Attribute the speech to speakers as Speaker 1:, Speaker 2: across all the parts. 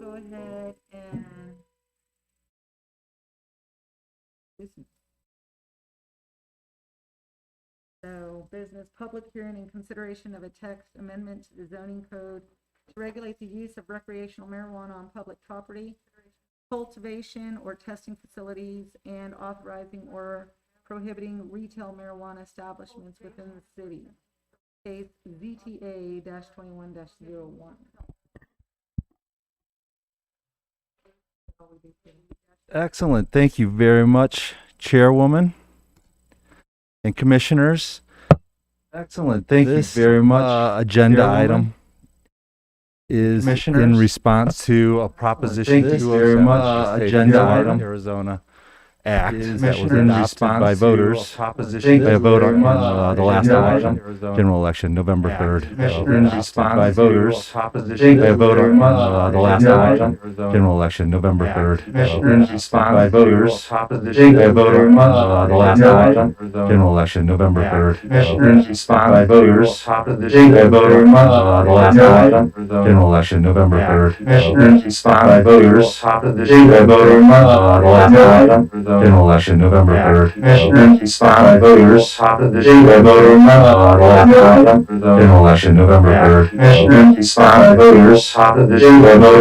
Speaker 1: go ahead and business. So business, public hearing and consideration of a text amendment to the zoning code to regulate the use of recreational marijuana on public property, cultivation or testing facilities, and authorizing or prohibiting retail marijuana establishments within the city. Case ZTA-21-01.
Speaker 2: Excellent. Thank you very much, Chairwoman and Commissioners. Excellent. Thank you very much. Agenda item is in response to a proposition. Thank you very much. Agenda item Arizona Act that was adopted by voters by a vote on the last election, general election, November 3rd. By voters by a vote on the last election, general election, November 3rd. By voters by a vote on the last election, general election, November 3rd. By voters by a vote on the last election, general election, November 3rd. By voters by a vote on the last election, general election, November 3rd. By voters by a vote on the last election, general election, November 3rd. By voters by a vote on the last election, general election, November 3rd. By voters by a vote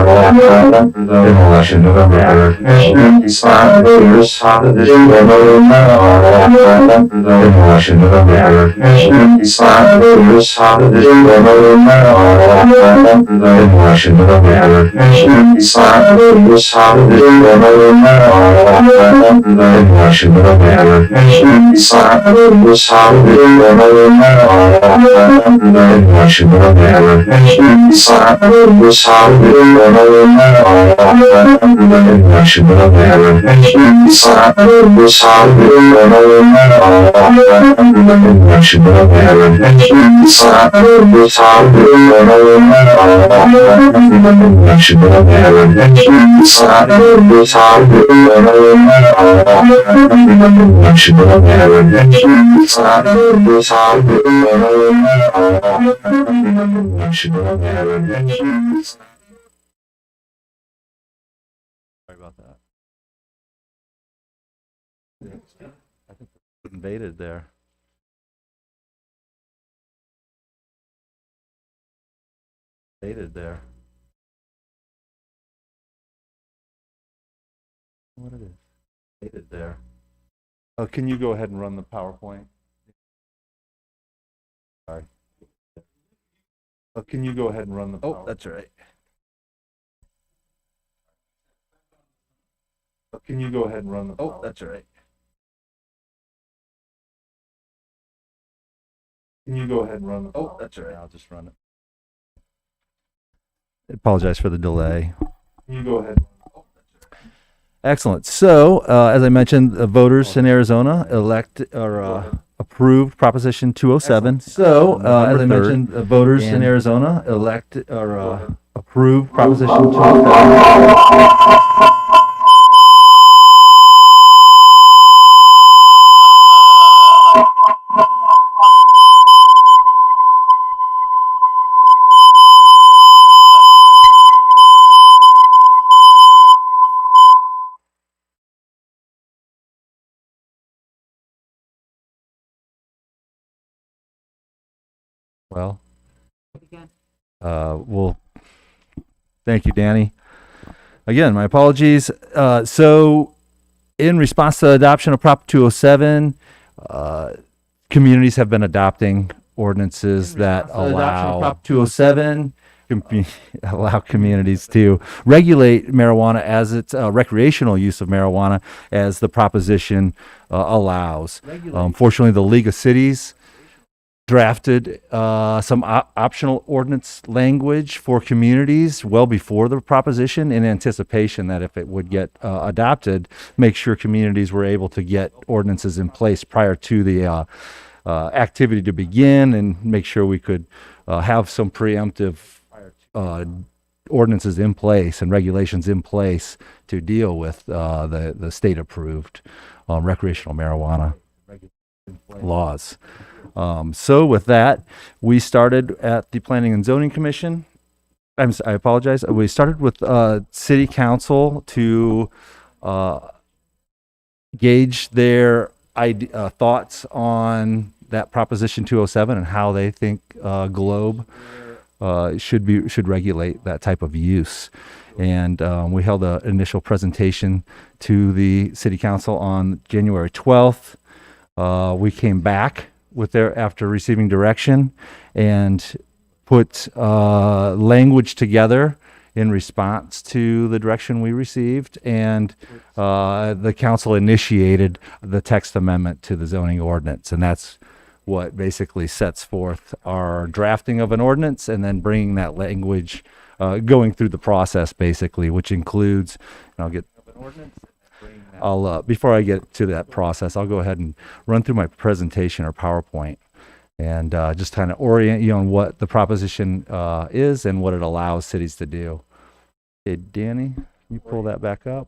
Speaker 2: on the last election, general election, November 3rd. By voters by a vote on the last election, general election, November 3rd. By voters by a vote on the last election, November 3rd. Election, November 3rd. Election, November 3rd. Election, November 3rd. Election, November 3rd. Sorry about that. I think we invaded there. Invaded there. What it is? Invaded there. Oh, can you go ahead and run the PowerPoint? Sorry. Oh, can you go ahead and run the PowerPoint? Oh, that's right. Oh, can you go ahead and run the PowerPoint? Oh, that's right. Can you go ahead and run the PowerPoint? Oh, that's right. I'll just run it. I apologize for the delay. Can you go ahead? Excellent. So, as I mentioned, the voters in Arizona approved Proposition 207. So, as I mentioned, the voters in Arizona approved Proposition 207. Well, well, thank you, Danny. Again, my apologies. So, in response to the adoption of Prop 207, communities have been adopting ordinances that allow Prop 207 allow communities to regulate marijuana as its recreational use of marijuana as the proposition allows. Fortunately, the League of Cities drafted some optional ordinance language for communities well before the proposition in anticipation that if it would get adopted, make sure communities were able to get ordinances in place prior to the activity to begin and make sure we could have some preemptive ordinances in place and regulations in place to deal with the state-approved recreational marijuana laws. So with that, we started at the Planning and Zoning Commission I apologize. We started with city council to gauge their thoughts on that Proposition 207 and how they think Globe should regulate that type of use. And we held an initial presentation to the city council on January 12th. We came back after receiving direction and put language together in response to the direction we received, and the council initiated the text amendment to the zoning ordinance, and that's what basically sets forth our drafting of an ordinance and then bringing that language, going through the process basically, which includes, and before I get to that process, I'll go ahead and run through my presentation or PowerPoint and just kind of orient you on what the proposition is and what it allows cities to do. Okay, Danny, can you pull that back up?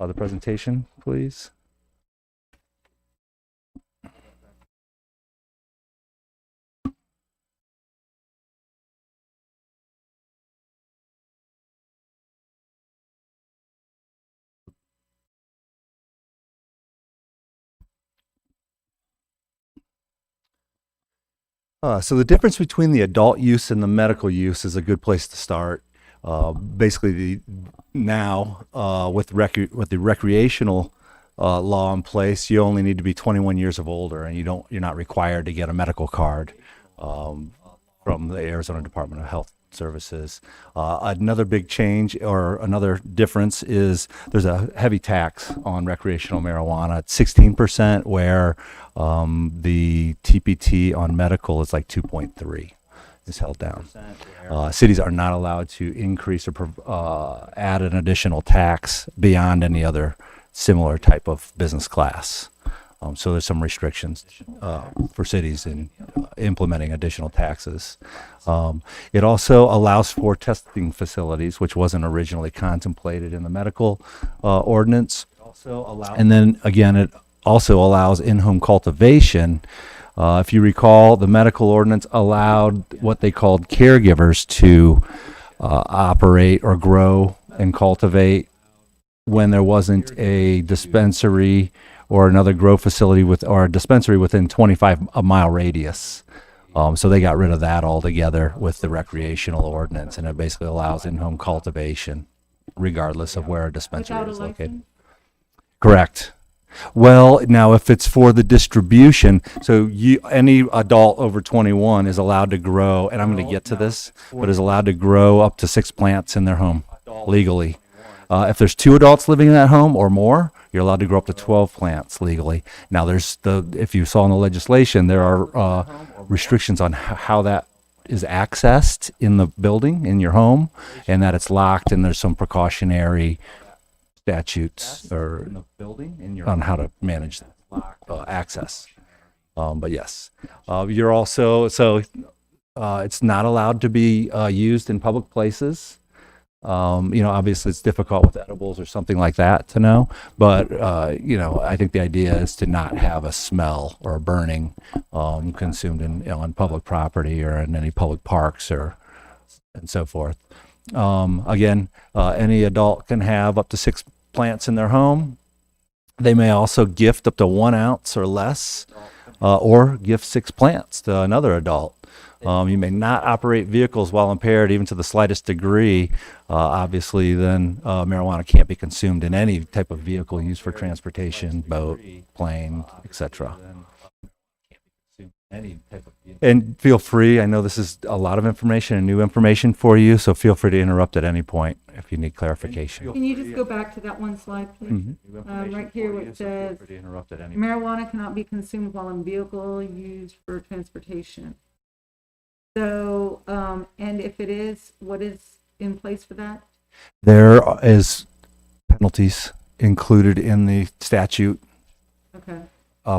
Speaker 2: The presentation, please. So the difference between the adult use and the medical use is a good place to start. Basically, now with the recreational law in place, you only need to be 21 years of older, and you're not required to get a medical card from the Arizona Department of Health Services. Another big change or another difference is there's a heavy tax on recreational marijuana. It's 16%, where the TPT on medical is like 2.3 is held down. Cities are not allowed to increase or add an additional tax beyond any other similar type of business class. So there's some restrictions for cities in implementing additional taxes. It also allows for testing facilities, which wasn't originally contemplated in the medical ordinance. And then again, it also allows in-home cultivation. If you recall, the medical ordinance allowed what they called caregivers to operate or grow and cultivate when there wasn't a dispensary or another grow facility or a dispensary within 25-mile radius. So they got rid of that altogether with the recreational ordinance, and it basically allows in-home cultivation regardless of where a dispensary is located. Correct. Well, now if it's for the distribution, so any adult over 21 is allowed to grow, and I'm going to get to this, but is allowed to grow up to 6 plants in their home legally. If there's 2 adults living in that home or more, you're allowed to grow up to 12 plants legally. Now, if you saw in the legislation, there are restrictions on how that is accessed in the building, in your home, and that it's locked, and there's some precautionary statutes or on how to manage access. But yes, you're also, it's not allowed to be used in public places. Obviously it's difficult with edibles or something like that to know, but I think the idea is to not have a smell or a burning consumed on public property or in any public parks and so forth. Again, any adult can have up to 6 plants in their home. They may also gift up to 1 ounce or less, or gift 6 plants to another adult. You may not operate vehicles while impaired, even to the slightest degree. Obviously, then marijuana can't be consumed in any type of vehicle used for transportation, boat, plane, etc. And feel free, I know this is a lot of information and new information for you, so feel free to interrupt at any point if you need clarification.
Speaker 1: Can you just go back to that one slide, please? Right here where it says marijuana cannot be consumed while in vehicle used for transportation. So, and if it is, what is in place for that?
Speaker 2: There is penalties included in the statute.
Speaker 1: Okay.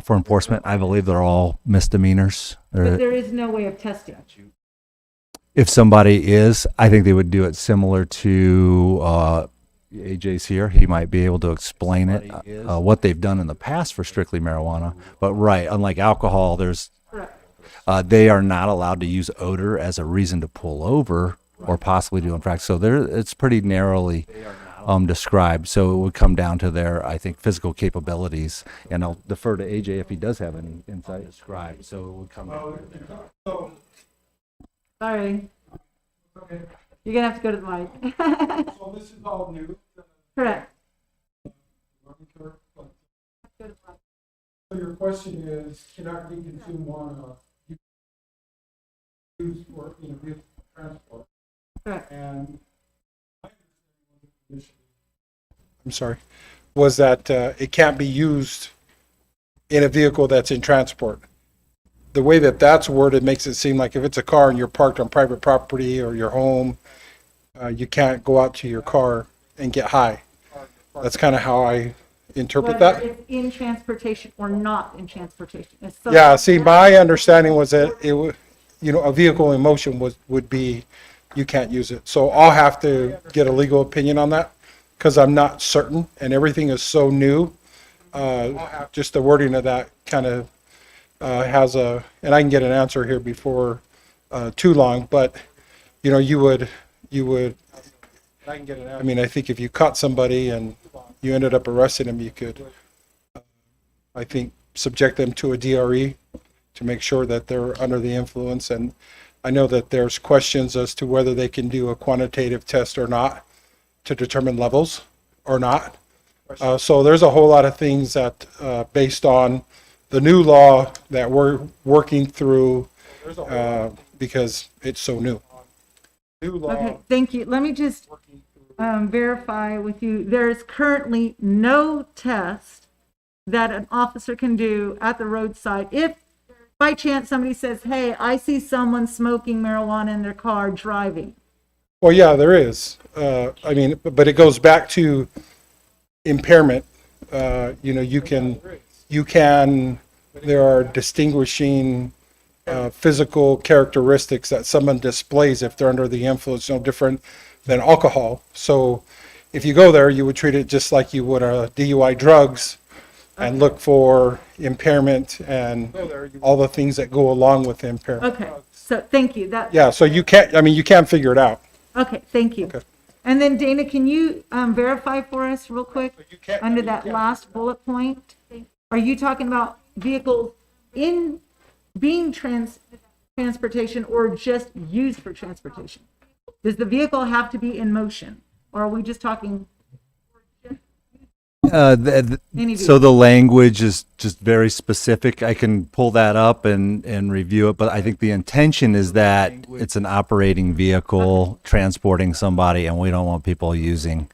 Speaker 2: For enforcement. I believe they're all misdemeanors.
Speaker 1: But there is no way of testing.
Speaker 2: If somebody is, I think they would do it similar to AJ's here. He might be able to explain it, what they've done in the past for strictly marijuana. But right, unlike alcohol, they are not allowed to use odor as a reason to pull over or possibly do in practice. So it's pretty narrowly described. So it would come down to their, I think, physical capabilities. And I'll defer to AJ if he does have any insight described. So it would come down to
Speaker 1: Sorry.
Speaker 3: Okay,
Speaker 1: You're gonna have to go to the mic.
Speaker 3: so this is all new.
Speaker 1: Correct.
Speaker 3: So your question is, cannot be consumed on used for, vehicle transport.
Speaker 1: Correct.
Speaker 3: And I'm sorry, was that it can't be used in a vehicle that's in transport. The way that that's worded makes it seem like if it's a car and you're parked on private property or your home, you can't go out to your car and get high. That's kind of how I interpret
Speaker 1: Whether
Speaker 3: that.
Speaker 1: it's in transportation or not in transportation. It's so-
Speaker 3: Yeah, see, my understanding was that it would, a vehicle in motion would be, you can't use it. So I'll have to get a legal opinion on that because I'm not certain and everything is so new. Just the wording of that kind of has and I can get an answer here before too long, but you would, I mean, I think if you caught somebody and you ended up arresting them, you could, I think, subject them to a DRE to make sure that they're under the influence. And I know that there's questions as to whether they can do a quantitative test or not to determine levels or not. So there's a whole lot of things that, based on the new law that we're working through, because it's so new.
Speaker 1: Okay, thank you. Let me just verify with you. There is currently no test that an officer can do at the roadside. If by chance somebody says, hey, I see someone smoking marijuana in their car driving.
Speaker 3: Well, yeah, there is. I mean, but it goes back to impairment. You can, there are distinguishing physical characteristics that someone displays if they're under the influence, no different than alcohol. So if you go there, you would treat it just like you would a DUI drugs and look for impairment and all the things that go along with impairment.
Speaker 1: Okay, so thank you.
Speaker 3: Yeah, so you can't figure it out.
Speaker 1: Okay, thank you.
Speaker 3: Okay.
Speaker 1: And then Dana, can you verify for us real quick under that last bullet point? Are you talking about vehicles in being transportation or just used for transportation? Does the vehicle have to be in motion, or are we just talking? Any
Speaker 2: So the language is just very specific. I can pull that up and review it, but I think the intention is that it's an operating vehicle transporting somebody, and we don't want people using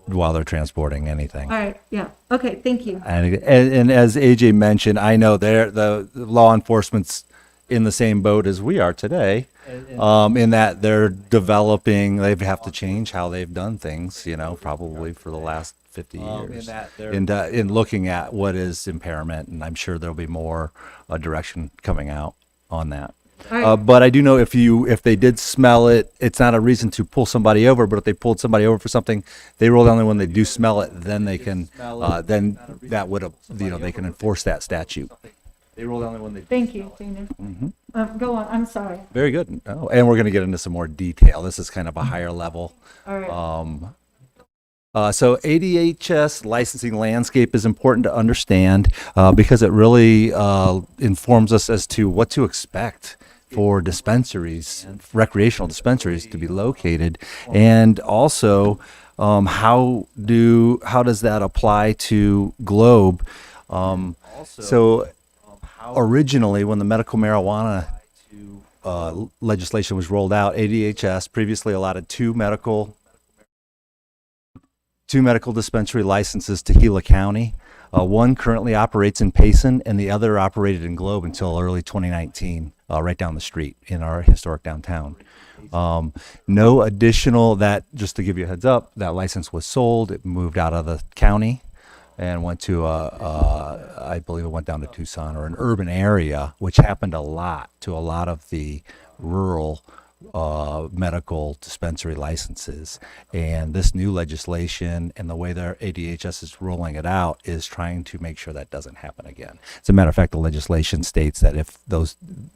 Speaker 2: while they're transporting anything.
Speaker 1: All right, yeah, okay, thank you.
Speaker 2: And as AJ mentioned, I know the law enforcement's in the same boat as we are today, in that they're developing, they have to change how they've done things, probably for the last 50 years, in looking at what is impairment, and I'm sure there'll be more direction coming out on that.
Speaker 1: All right.
Speaker 2: But I do know if they did smell it, it's not a reason to pull somebody over. But if they pulled somebody over for something, they roll only when they do smell it. Then they can, then that would, they can enforce that statute. They roll only when they.
Speaker 1: Thank you, Dana. Go on, I'm sorry.
Speaker 2: Very good. Oh, and we're going to get into some more detail. This is kind of a higher level.
Speaker 1: All right.
Speaker 2: So ADHS licensing landscape is important to understand because it really informs us as to what to expect for dispensaries, recreational dispensaries to be located, and also how does that apply to Globe? Originally, when the medical marijuana legislation was rolled out, ADHS previously allotted two medical dispensary licenses to Gila County. One currently operates in Payson, and the other operated in Globe until early 2019, right down the street in our historic downtown. No additional, just to give you a heads up, that license was sold. It moved out of the county and went to, I believe it went down to Tucson or an urban area, which happened a lot to a lot of the rural medical dispensary licenses. And this new legislation and the way their ADHS is rolling it out is trying to make sure that doesn't happen again. As a matter of fact, the legislation states that if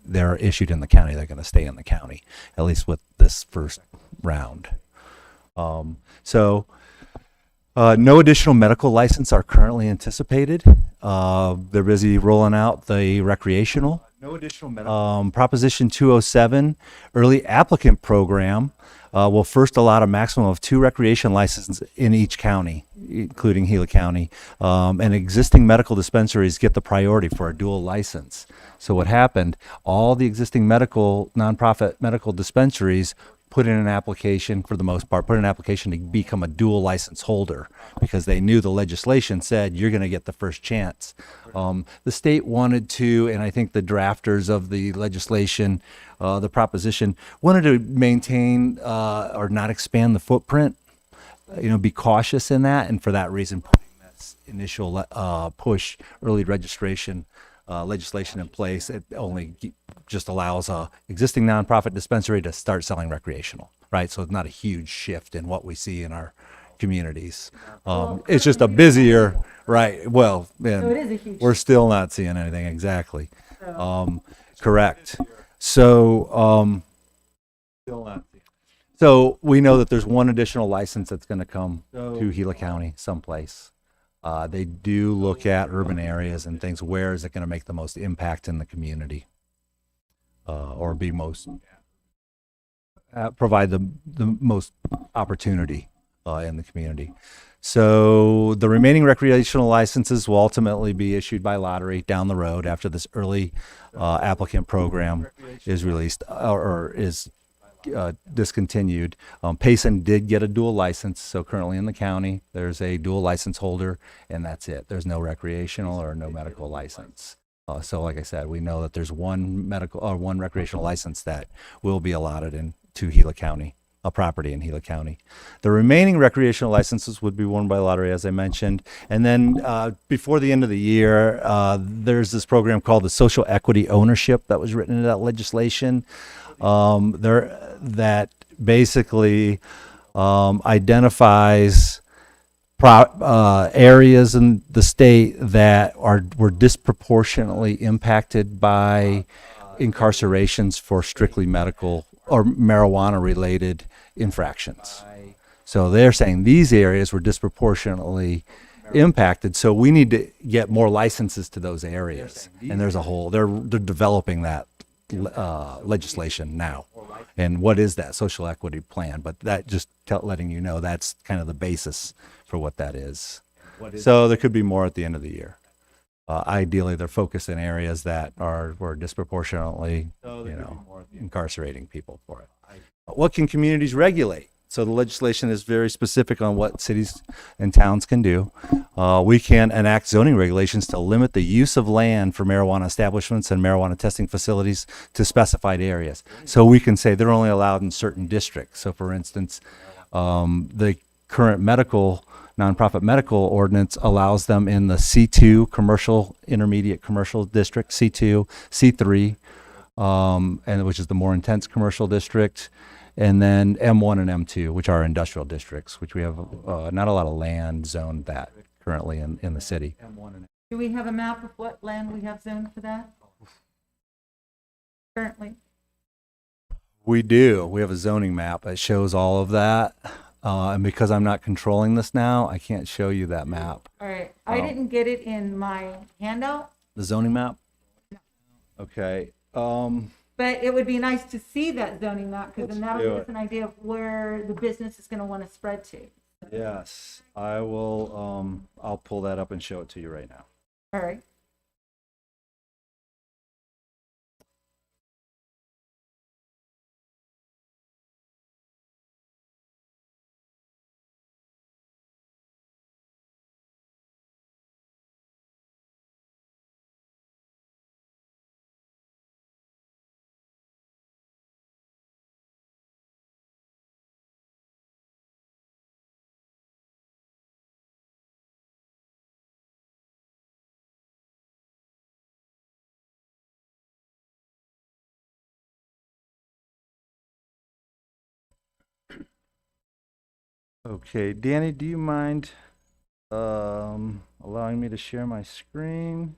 Speaker 2: they're issued in the county, they're going to stay in the county, at least with this first round. No additional medical license are currently anticipated. They're busy rolling out the recreational. No additional medical. Proposition 207, early applicant program, will first allow a maximum of 2 recreation licenses in each county, including Gila County. And existing medical dispensaries get the priority for a dual license. So what happened, all the existing nonprofit medical dispensaries put in an application, for the most part, put in an application to become a dual license holder because they knew the legislation said you're going to get the first chance. The state wanted to, and I think the drafters of the legislation, the proposition, wanted to maintain or not expand the footprint, be cautious in that, and for that reason, putting this initial push early registration legislation in place. It only just allows a existing nonprofit dispensary to start selling recreational, right? So it's not a huge shift in what we see in our communities. It's just a busier, right? Well,
Speaker 1: So it is a huge
Speaker 2: we're still not seeing anything exactly. Correct. So, so we know that there's one additional license that's going to come to Gila County someplace. They do look at urban areas and things. Where is it going to make the most impact in the community, or be most provide the most opportunity in the community? So the remaining recreational licenses will ultimately be issued by lottery down the road after this early applicant program is released or is discontinued. Payson did get a dual license, so currently in the county there's a dual license holder, and that's it. There's no recreational or no medical license. So like I said, we know that there's one recreational license that will be allotted to Gila County, a property in Gila County. The remaining recreational licenses would be won by lottery, as I mentioned. And then before the end of the year, there's this program called the Social Equity Ownership that was written into that legislation. That basically identifies areas in the state that were disproportionately impacted by incarcerations for strictly medical or marijuana related infractions. So they're saying these areas were disproportionately impacted, so we need to get more licenses to those areas. And there's they're developing that legislation now. And what is that social equity plan? But that just letting you know that's kind of the basis for what that is. So there could be more at the end of the year. Ideally, they're focused in areas that were disproportionately, incarcerating people for it. What can communities regulate? So the legislation is very specific on what cities and towns can do. We can enact zoning regulations to limit the use of land for marijuana establishments and marijuana testing facilities to specified areas. So we can say they're only allowed in certain districts. So for instance, the current nonprofit medical ordinance allows them in the C2 commercial, intermediate commercial district, C2, C3, and which is the more intense commercial district, and then M1 and M2, which are industrial districts, which we have not a lot of land zoned that currently in the city.
Speaker 1: Do we have a map of what land we have zoned for that currently?
Speaker 2: We do. We have a zoning map that shows all of that. And because I'm not controlling this now, I can't show you that map.
Speaker 1: All right. I didn't get it in my handout.
Speaker 2: The zoning map? Okay.
Speaker 1: But it would be nice to see that zoning map, because then
Speaker 2: Let's
Speaker 1: that'll
Speaker 2: do
Speaker 1: give us
Speaker 2: it.
Speaker 1: an idea of where the business is going to want to spread to.
Speaker 2: Yes, I will. I'll pull that up and show it to you right now.
Speaker 1: All right.
Speaker 2: Okay, Danny, do you mind allowing me to share my screen?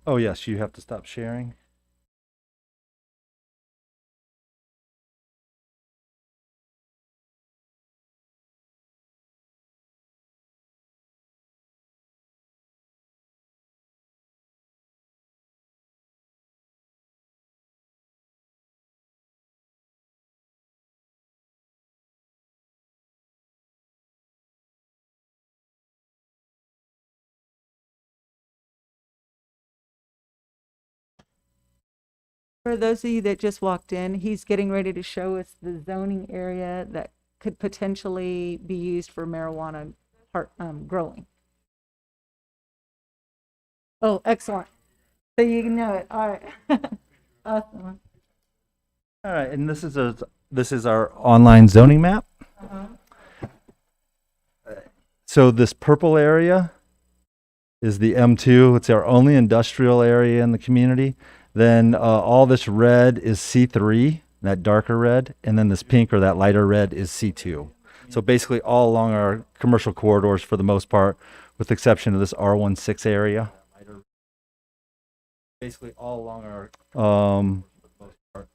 Speaker 2: Oh, yes, you have to stop sharing.
Speaker 1: For those of you that just walked in, he's getting ready to show us the zoning area that could potentially be used for marijuana growing. Oh, excellent. So you know it. All right. Awesome.
Speaker 2: All right, and this is our online zoning map.
Speaker 1: Uh-huh.
Speaker 2: So this purple area is the M2. It's our only industrial area in the community. Then all this red is C3, that darker red, and then this pink or that lighter red is C2. So basically all along our commercial corridors for the most part, with the exception of this R16 area. Basically all along our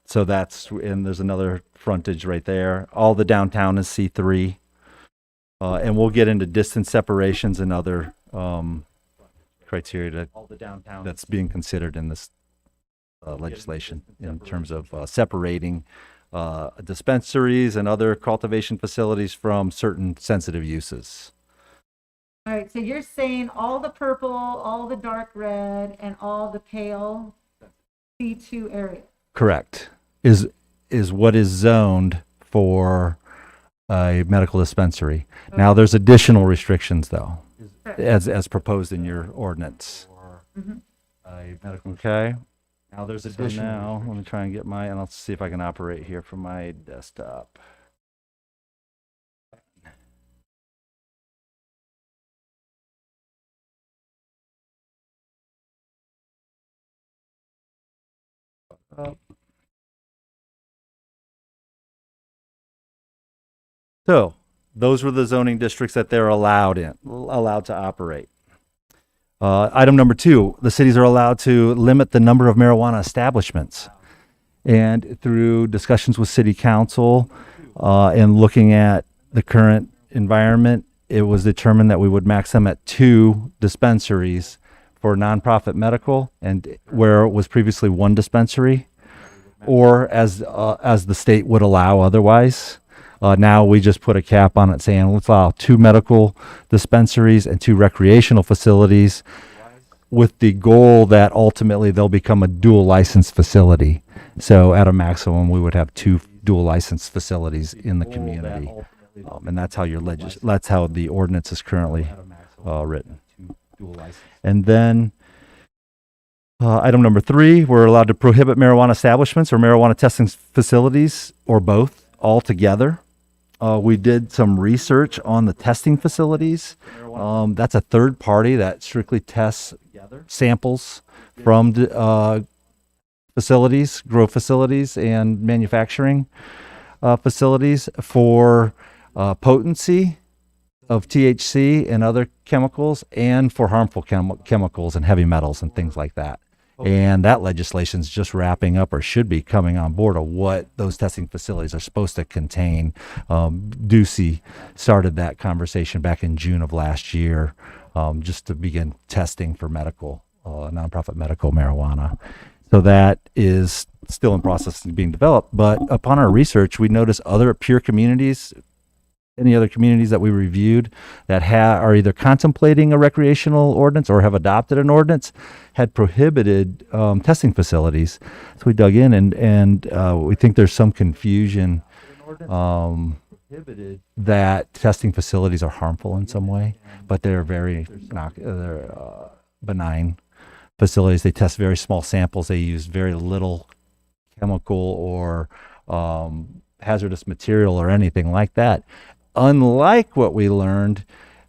Speaker 2: so that's, and there's another frontage right there. All the downtown is C3. And we'll get into distance separations and other criteria that's being considered in this legislation in terms of separating dispensaries and other cultivation facilities from certain sensitive uses.
Speaker 1: All right, so you're saying all the purple, all the dark red, and all the pale C2 area.
Speaker 2: Correct. Is what is zoned for a medical dispensary.
Speaker 1: Okay.
Speaker 2: Now, there's additional restrictions, though,
Speaker 1: Correct.
Speaker 2: as proposed in your ordinance.
Speaker 1: Mhm.
Speaker 2: Okay. Now, there's additional. Now, let me try and get and I'll see if I can operate here from my desktop. So those were the zoning districts that they're allowed to operate. Item number 2, the cities are allowed to limit the number of marijuana establishments. And through discussions with city council and looking at the current environment, it was determined that we would max them at 2 dispensaries for nonprofit medical, and where it was previously 1 dispensary, or as the state would allow otherwise. Now we just put a cap on it saying let's allow 2 medical dispensaries and 2 recreational facilities, with the goal that ultimately they'll become a dual license facility. So at a maximum, we would have 2 dual license facilities in the community. And that's how that's how the ordinance is currently written. And then item number 3, we're allowed to prohibit marijuana establishments or marijuana testing facilities, or both, altogether. We did some research on the testing facilities. That's a third party that strictly tests samples from facilities, grow facilities, and manufacturing facilities for potency of THC and other chemicals, and for harmful chemicals and heavy metals and things like that. And that legislation's just wrapping up, or should be coming on board, of what those testing facilities are supposed to contain. Ducey started that conversation back in June of last year, just to begin testing for medical, nonprofit medical marijuana. So that is still in process of being developed. But upon our research, we noticed other peer communities, any other communities that we reviewed that are either contemplating a recreational ordinance or have adopted an ordinance, had prohibited testing facilities. So we dug in, and we think there's some confusion that testing facilities are harmful in some way, but they're very benign facilities. They test very small samples. They use very little chemical or hazardous material or anything like that. unlike what we learned,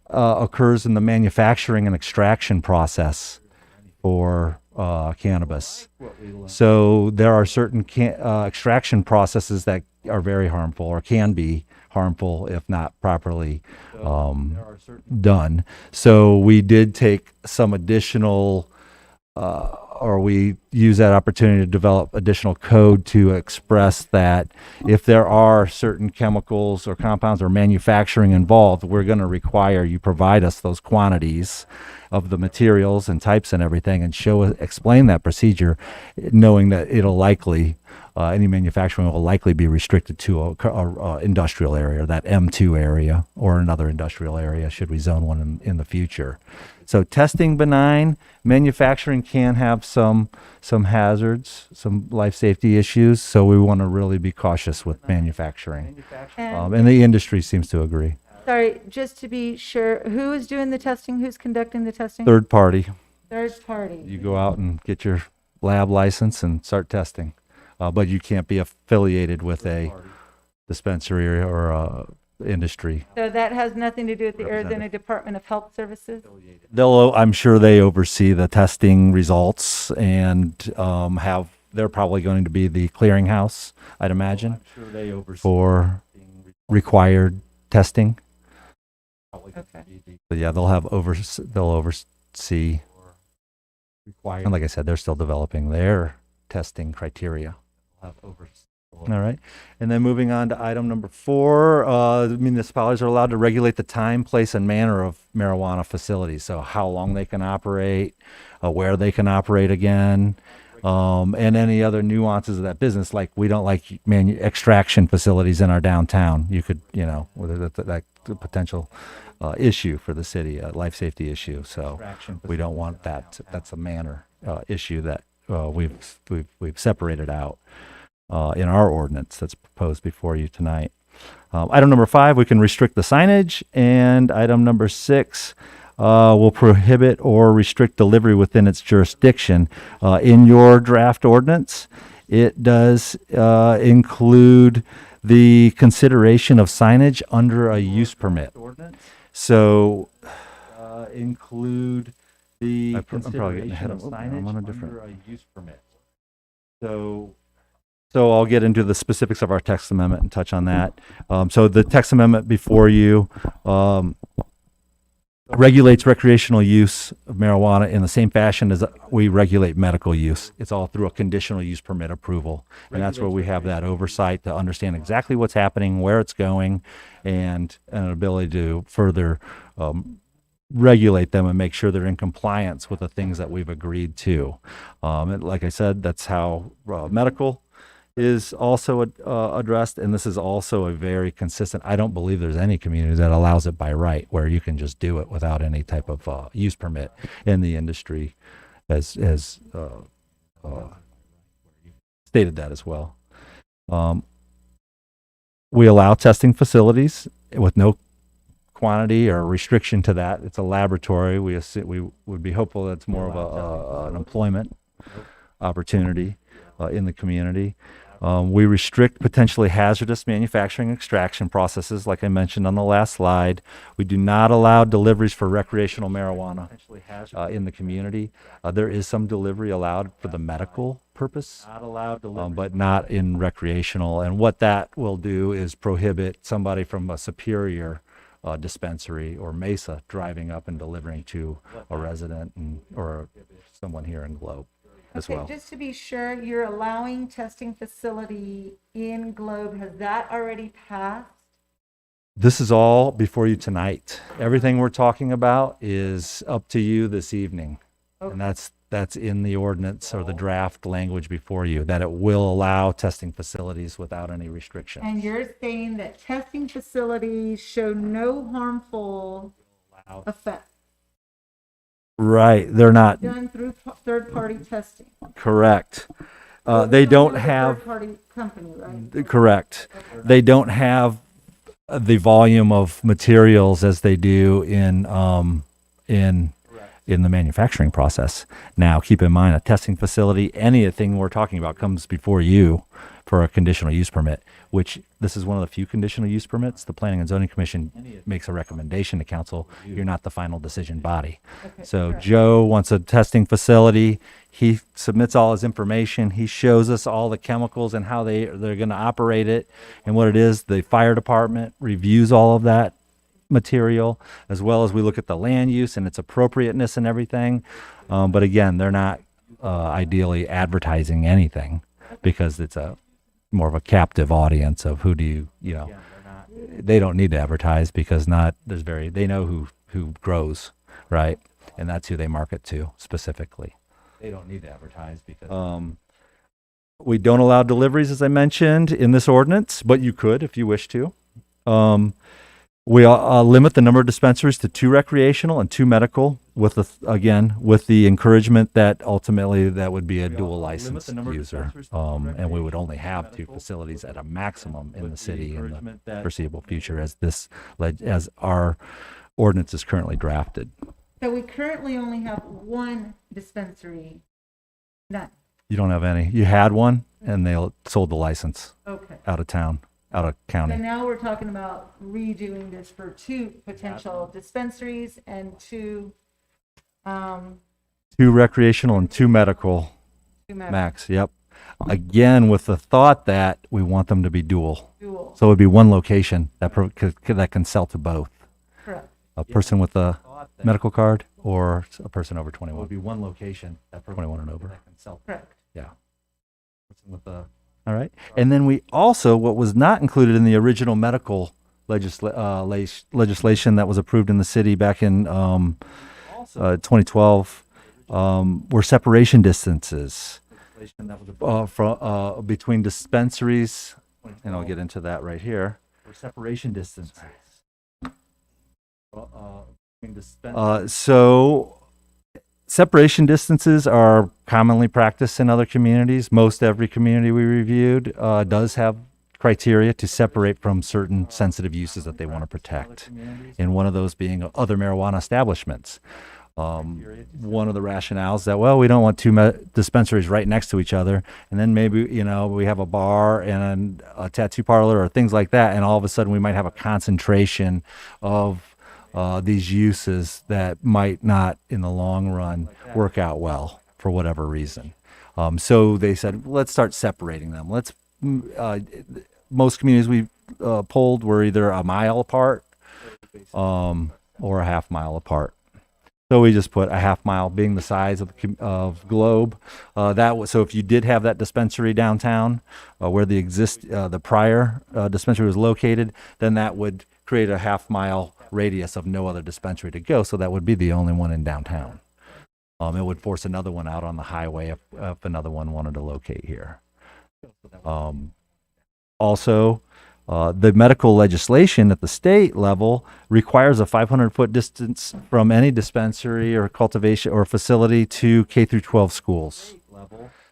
Speaker 2: occurs in the manufacturing and extraction process for cannabis. So there are certain extraction processes that are very harmful or can be harmful if not properly done. So we did take some additional or we use that opportunity to develop additional code to express that if there are certain chemicals or compounds or manufacturing involved, we're going to require you provide us those quantities of the materials and types and everything and explain that procedure, knowing that it'll likely, any manufacturing will likely be restricted to a industrial area, that M2 area or another industrial area should we zone one in the future. So testing benign, manufacturing can have some hazards, some life safety issues. So we want to really be cautious with manufacturing. And the industry seems to agree.
Speaker 1: Sorry, just to be sure, who is doing the testing? Who's conducting the testing?
Speaker 2: Third party.
Speaker 1: Third party.
Speaker 2: You go out and get your lab license and start testing. But you can't be affiliated with a dispensary or industry.
Speaker 1: So that has nothing to do with the Arizona Department of Health Services?
Speaker 2: I'm sure they oversee the testing results and they're probably going to be the clearinghouse, I'd imagine, for required testing.
Speaker 1: Okay.
Speaker 2: But yeah, they'll oversee. And like I said, they're still developing their testing criteria. All right. And then moving on to item number 4, municipalities are allowed to regulate the time, place, and manner of marijuana facilities. So how long they can operate, where they can operate again, and any other nuances of that business. Like we don't like extraction facilities in our downtown. You could, that's a potential issue for the city, a life safety issue. So we don't want that. That's a manner issue that we've separated out in our ordinance that's proposed before you tonight. Item number 5, we can restrict the signage, and item number 6 will prohibit or restrict delivery within its jurisdiction. In your draft ordinance, it does include the consideration of signage under a use permit. So include the consideration of signage under a use permit. So I'll get into the specifics of our text amendment and touch on that. So the text amendment before you regulates recreational use of marijuana in the same fashion as we regulate medical use. It's all through a conditional use permit approval. And that's where we have that oversight to understand exactly what's happening, where it's going, and an ability to further regulate them and make sure they're in compliance with the things that we've agreed to. And like I said, that's how medical is also addressed, and this is also a very consistent. I don't believe there's any community that allows it by right, where you can just do it without any type of use permit in the industry, has stated that as well. We allow testing facilities with no quantity or restriction to that. It's a laboratory. We would be hopeful that it's more of an employment opportunity in the community. We restrict potentially hazardous manufacturing and extraction processes, like I mentioned on the last slide. We do not allow deliveries for recreational marijuana in the community. There is some delivery allowed for the medical purpose, but not in recreational. And what that will do is prohibit somebody from a Superior dispensary or Mesa driving up and delivering to a resident or someone here in Globe. As well.
Speaker 1: Just to be sure, you're allowing testing facility in Globe. Has that already passed?
Speaker 2: This is all before you tonight. Everything we're talking about is up to you this evening. Okay. And that's in the ordinance or the draft language before you, that it will allow testing facilities without any restrictions.
Speaker 1: And you're saying that testing facilities show no harmful effect?
Speaker 2: Right, they're not
Speaker 1: done through third-party testing.
Speaker 2: Correct. They don't have
Speaker 1: third-party company, right?
Speaker 2: Correct. Okay. They don't have the volume of materials as they do in in the manufacturing process. Now, keep in mind, a testing facility, anything we're talking about comes before you for a conditional use permit, which this is one of the few conditional use permits. The Planning and Zoning Commission makes a recommendation to council. You're not the final decision body.
Speaker 1: Okay,
Speaker 2: So
Speaker 1: correct.
Speaker 2: Joe wants a testing facility. He submits all his information. He shows us all the chemicals and how they're going to operate it and what it is. The fire department reviews all of that material, as well as we look at the land use and its appropriateness and everything. But again, they're not ideally advertising anything because it's a more of a captive audience of who do you know, they don't need to advertise because they know who grows, right? And that's who they market to specifically. They don't need to advertise because we don't allow deliveries, as I mentioned, in this ordinance, but you could if you wish to. We limit the number of dispensaries to 2 recreational and 2 medical, with the encouragement that ultimately that would be a dual license user, and we would only have 2 facilities at a maximum in the city in the foreseeable future, as our ordinance is currently drafted.
Speaker 1: So we currently only have 1 dispensary. None.
Speaker 2: You don't have any. You had one, and they sold the license
Speaker 1: Okay.
Speaker 2: out of town, out of county.
Speaker 1: And now we're talking about redoing this for 2 potential dispensaries and 2,
Speaker 2: 2 recreational and 2 medical.
Speaker 1: 2 medical.
Speaker 2: Max, yep. Again, with the thought that we want them to be dual.
Speaker 1: Dual.
Speaker 2: So it would be one location that that can sell to both.
Speaker 1: Correct.
Speaker 2: A person with a medical card or a person over 21. It would be one location that 21 and over. That can sell.
Speaker 1: Correct.
Speaker 2: Yeah. Person with a. All right. And then we also, what was not included in the original medical legislation that was approved in the city back in 2012, were separation distances between dispensaries, and I'll get into that right here. Separation distances. So separation distances are commonly practiced in other communities. Most every community we reviewed does have criteria to separate from certain sensitive uses that they want to protect, and one of those being other marijuana establishments. One of the rationales that, well, we don't want 2 dispensaries right next to each other, and then maybe, we have a bar and a tattoo parlor or things like that, and all of a sudden we might have a concentration of these uses that might not in the long run work out well for whatever reason. So they said, let's start separating them. Most communities we polled were either a mile apart or a half mile apart. So we just put a half mile being the size of globe. So if you did have that dispensary downtown where the prior dispensary was located, then that would create a half mile radius of no other dispensary to go. So that would be the only one in downtown. It would force another one out on the highway if another one wanted to locate here. Also, the medical legislation at the state level requires a 500-foot distance from any dispensary or cultivation or facility to K through 12 schools.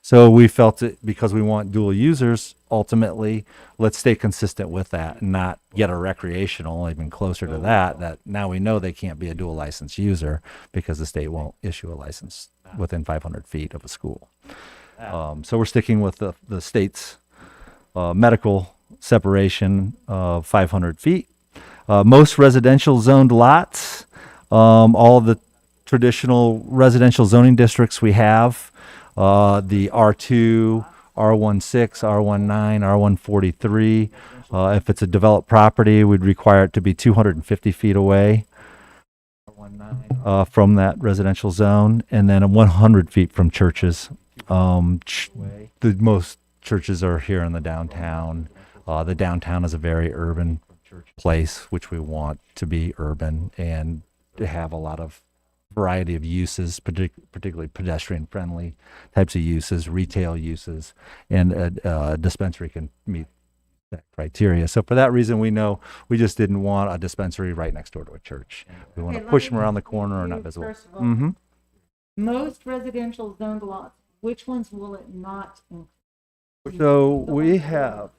Speaker 2: So we felt it because we want dual users, ultimately, let's stay consistent with that and not get a recreational even closer to that now we know they can't be a dual license user because the state won't issue a license within 500 feet of a school. So we're sticking with the state's medical separation of 500 feet. Most residential zoned lots, all of the traditional residential zoning districts we have, the R2, R16, R19, R143. If it's a developed property, we'd require it to be 250 feet away from that residential zone, and then 100 feet from churches. The most churches are here in the downtown. The downtown is a very urban place, which we want to be urban and to have a lot of variety of uses, particularly pedestrian-friendly types of uses, retail uses, and a dispensary can meet that criteria. So for that reason, we just didn't want a dispensary right next door to a church. We want to push them around the corner or not visible.
Speaker 1: First of all, most residential zoned lots, which ones will it not include?
Speaker 2: So we have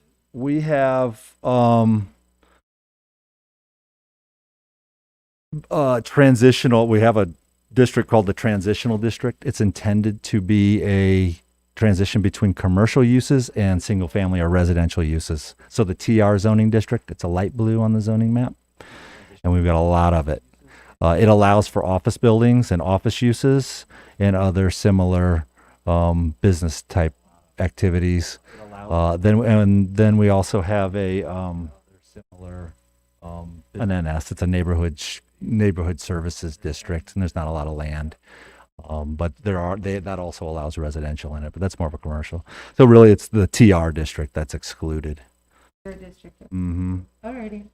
Speaker 2: transitional, we have a district called the transitional district. It's intended to be a transition between commercial uses and single family or residential uses. So the TR zoning district, it's a light blue on the zoning map, and we've got a lot of it. It allows for office buildings and office uses and other similar business type activities. Then we also have a similar an NS. It's a neighborhood services district, and there's not a lot of land. But that also allows residential in it, but that's more of a commercial. So really, it's the TR district that's excluded.
Speaker 1: Your district.
Speaker 2: Mm-hmm.
Speaker 1: Alrighty.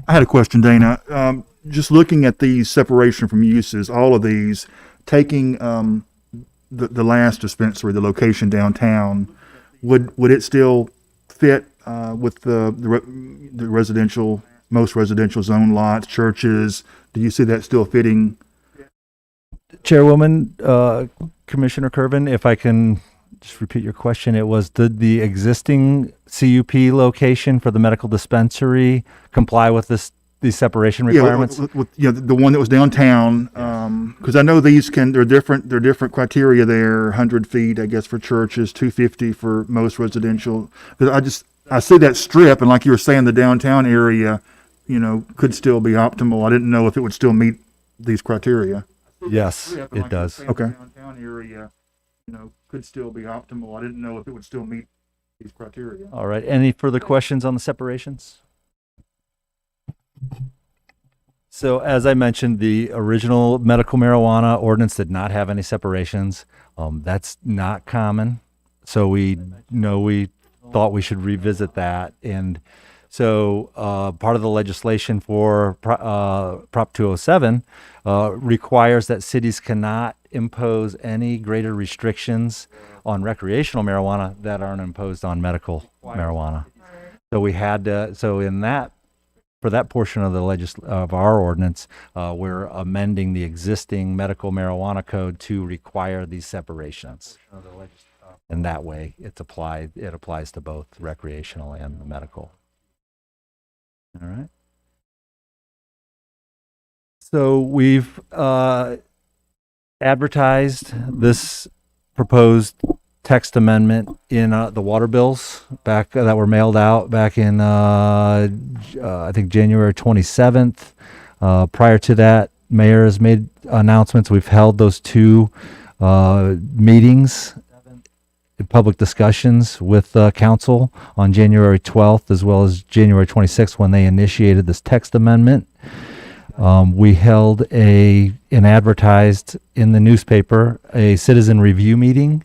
Speaker 4: I had a question, Dana. Just looking at these separation from uses, all of these, taking the last dispensary, the location downtown, would it still fit with the residential, most residential zone lots, churches? Do you see that still fitting?
Speaker 2: Chairwoman, Commissioner Kervin, if I can just repeat your question, it was the existing CUP location for the medical dispensary comply with these separation requirements?
Speaker 4: The one that was downtown, because I know they're different criteria there. 100 feet, I guess, for churches, 250 for most residential. Because I see that strip, and like you were saying, the downtown area, could still be optimal. I didn't know if it would still meet these criteria.
Speaker 2: Yes, it does.
Speaker 4: Okay. Downtown area, could still be optimal. I didn't know if it would still meet these criteria.
Speaker 2: All right. Any further questions on the separations? So as I mentioned, the original medical marijuana ordinance did not have any separations. That's not common. So we thought we should revisit that. And so part of the legislation for Prop 207 requires that cities cannot impose any greater restrictions on recreational marijuana that aren't imposed on medical marijuana. So we had to, for that portion of of our ordinance, we're amending the existing medical marijuana code to require these separations. And that way it applies to both recreational and the medical. All right. So we've advertised this proposed text amendment in the water bills that were mailed out back in I think January 27th. Prior to that, mayor has made announcements. We've held those two meetings, public discussions with council on January 12th as well as January 26th when they initiated this text amendment. We held and advertised in the newspaper a citizen review meeting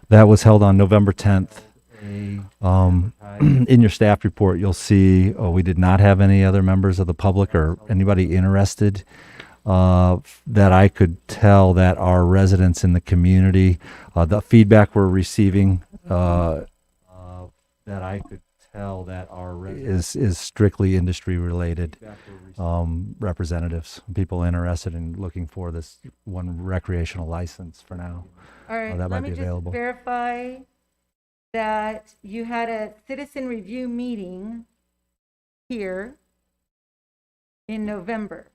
Speaker 2: that was held on November 10th. In your staff report, you'll see we did not have any other members of the public or anybody interested that I could tell that are residents in the community. The feedback we're receiving that I could tell that are is strictly industry related representatives, people interested in looking for this one recreational license for now.
Speaker 1: All right,
Speaker 2: that
Speaker 1: let
Speaker 2: might
Speaker 1: me
Speaker 2: be available.
Speaker 1: just verify that you had a citizen review meeting here in November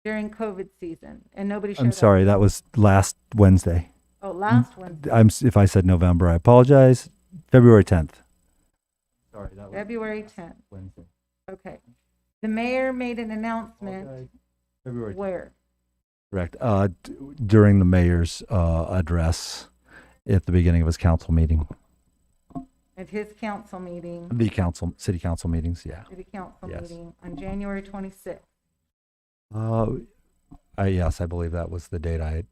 Speaker 1: during COVID season, and nobody showed up.
Speaker 2: I'm sorry, that was last Wednesday.
Speaker 1: Oh, last Wednesday,
Speaker 2: If I said November, I apologize. February 10th. Sorry, that was
Speaker 1: February 10th.
Speaker 2: Wednesday.
Speaker 1: Okay. The mayor made an announcement.
Speaker 2: February 10th.
Speaker 1: Where?
Speaker 2: Correct. During the mayor's address at the beginning of his council meeting.
Speaker 1: At his council meeting,
Speaker 2: City council meetings, yeah.
Speaker 1: city council
Speaker 2: Yes.
Speaker 1: meeting on January 26th.
Speaker 2: Yes, I believe that was the date I had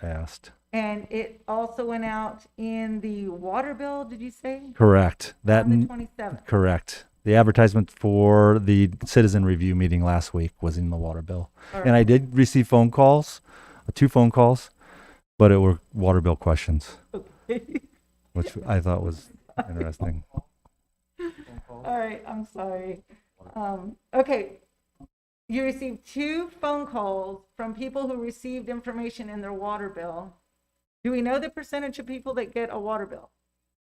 Speaker 2: asked.
Speaker 1: And it also went out in the water bill, did you say?
Speaker 2: Correct. That
Speaker 1: On the 27th.
Speaker 2: correct. The advertisement for the citizen review meeting last week was in the water bill.
Speaker 1: All
Speaker 2: And I
Speaker 1: right.
Speaker 2: did receive phone calls, 2 phone calls, but it were water bill questions, which I thought was interesting.
Speaker 1: All right, I'm sorry. Okay. You received 2 phone calls from people who received information in their water bill. Do we know the percentage of people that get a water bill?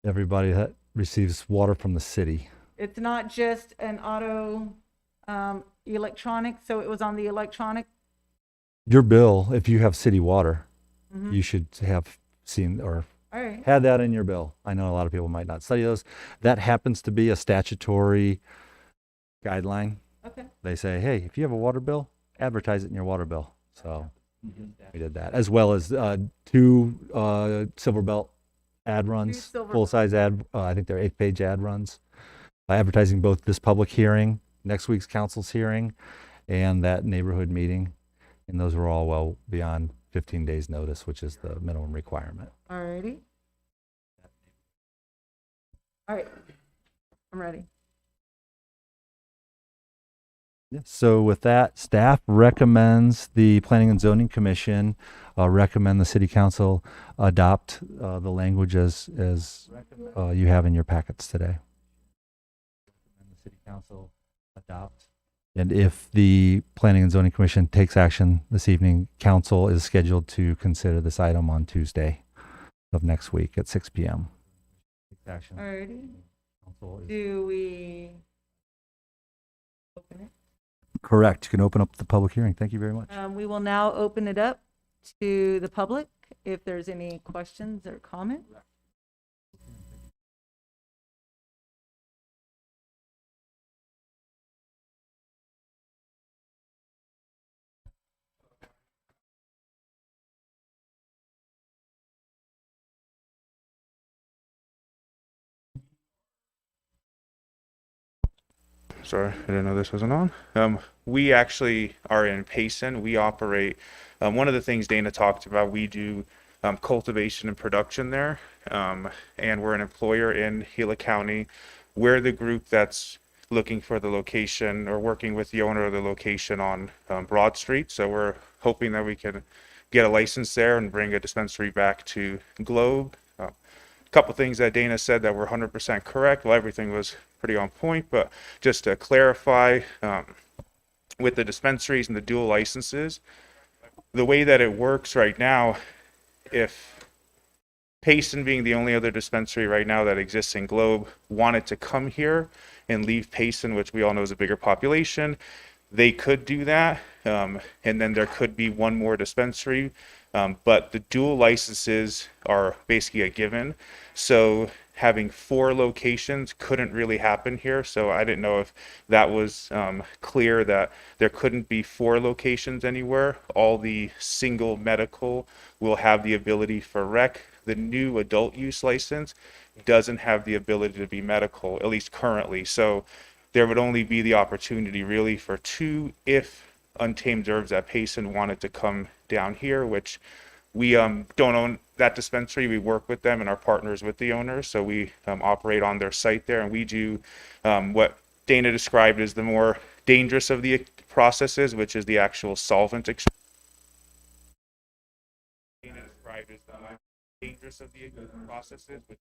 Speaker 2: Everybody that receives water from the city.
Speaker 1: It's not just an auto electronic, so it was on the electronic
Speaker 2: your bill, if you have city water,
Speaker 1: Mhm.
Speaker 2: you should have seen or
Speaker 1: All right.
Speaker 2: had that in your bill. I know a lot of people might not study those. That happens to be a statutory guideline.
Speaker 1: Okay.
Speaker 2: They say, hey, if you have a water bill, advertise it in your water bill. So we did that, as well as 2 Silver Belt ad runs,
Speaker 1: Silver
Speaker 2: full-size ad. I think they're 8-page ad runs, advertising both this public hearing, next week's council's hearing, and that neighborhood meeting. And those were all well beyond 15 days notice, which is the minimum requirement.
Speaker 1: All righty. All right. I'm ready.
Speaker 2: Yeah. So with that, staff recommends the Planning and Zoning Commission recommend the City Council adopt the language as you have in your packets today. The City Council adopt. And if the Planning and Zoning Commission takes action this evening, council is scheduled to consider this item on Tuesday of next week at 6 p.m. Action.
Speaker 1: All righty.
Speaker 2: Council is
Speaker 1: Do we open it?
Speaker 2: correct. You can open up the public hearing. Thank you very much.
Speaker 1: We will now open it up to the public if there's any questions or comments.
Speaker 5: Sorry, I didn't know this wasn't on. We actually are in Payson. We operate, one of the things Dana talked about, we do cultivation and production there. And we're an employer in Gila County. We're the group that's looking for the location or working with the owner of the location on Broad Street. So we're hoping that we can get a license there and bring a dispensary back to Globe. Couple things that Dana said that were 100% correct. Well, everything was pretty on point, but just to clarify, with the dispensaries and the dual licenses, the way that it works right now, if Payson being the only other dispensary right now that exists in Globe wanted to come here and leave Payson, which we all know is a bigger population, they could do that. And then there could be one more dispensary. But the dual licenses are basically a given. So having 4 locations couldn't really happen here. So I didn't know if that was clear, that there couldn't be 4 locations anywhere. All the single medical will have the ability for rec. The new adult use license doesn't have the ability to be medical, at least currently. So there would only be the opportunity really for 2 if Untamed Herbs at Payson wanted to come down here, which we don't own that dispensary. We work with them and are partners with the owners. So we operate on their site there, and we do what Dana described as the more dangerous of the processes, which is the actual solvent extraction. Dana described as the most dangerous of the processes, which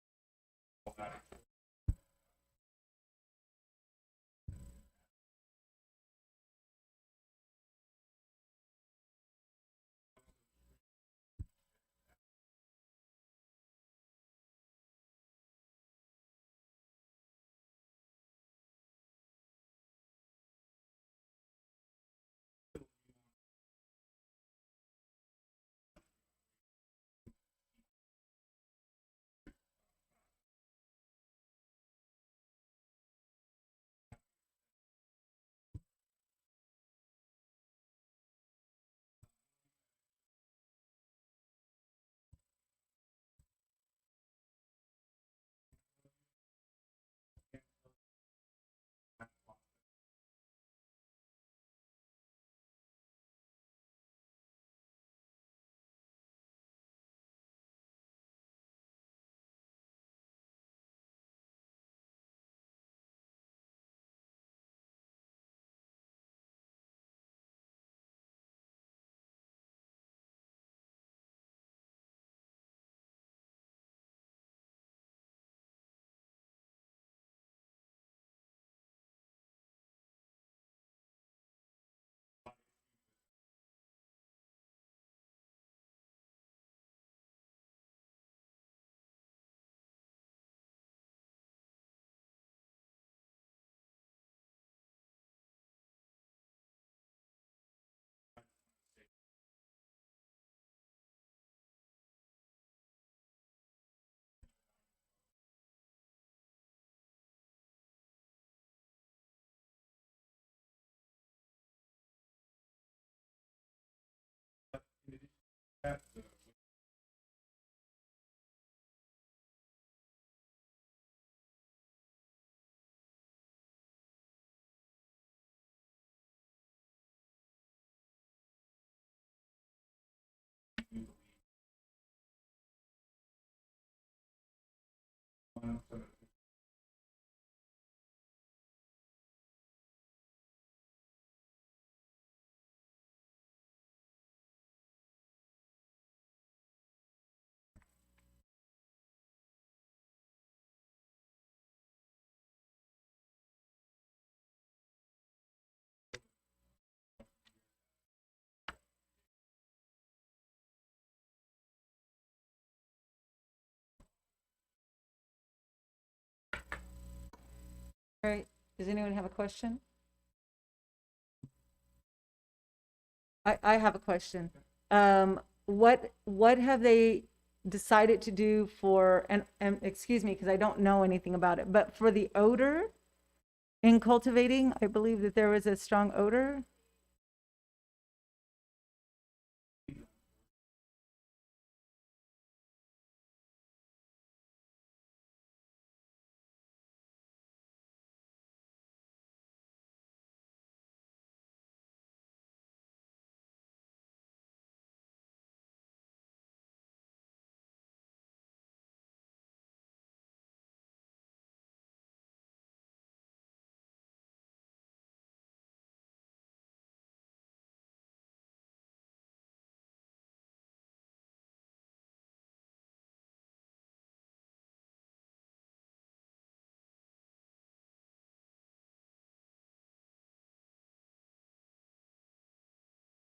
Speaker 1: All right, does anyone have a question? I have a question. What have they decided to do for, and excuse me, because I don't know anything about it, but for the odor in cultivating, I believe that there was a strong odor.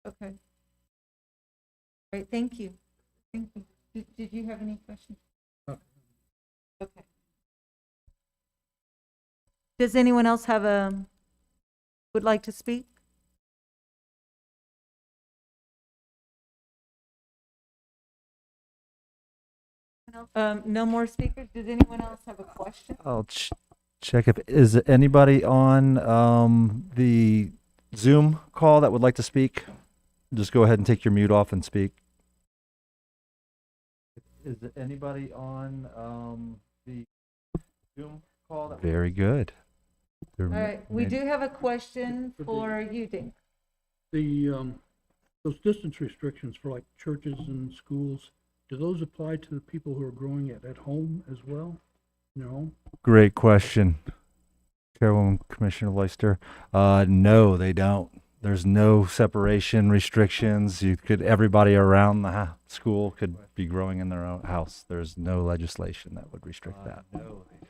Speaker 1: Okay. All right, thank you. Thank you. Did you have any questions? Okay. Does anyone else would like to speak? No more speakers? Does anyone else have a question?
Speaker 2: I'll check if, is anybody on the Zoom call that would like to speak? Just go ahead and take your mute off and speak. Is there anybody on the Zoom call? Very good.
Speaker 1: All right, we do have a question for you, Dink.
Speaker 6: Those distance restrictions for like churches and schools, do those apply to the people who are growing it at home as well? No?
Speaker 2: Great question, Chairwoman Commissioner Leister. No, they don't. There's no separation restrictions. Everybody around the school could be growing in their own house. There's no legislation that would restrict that. No, they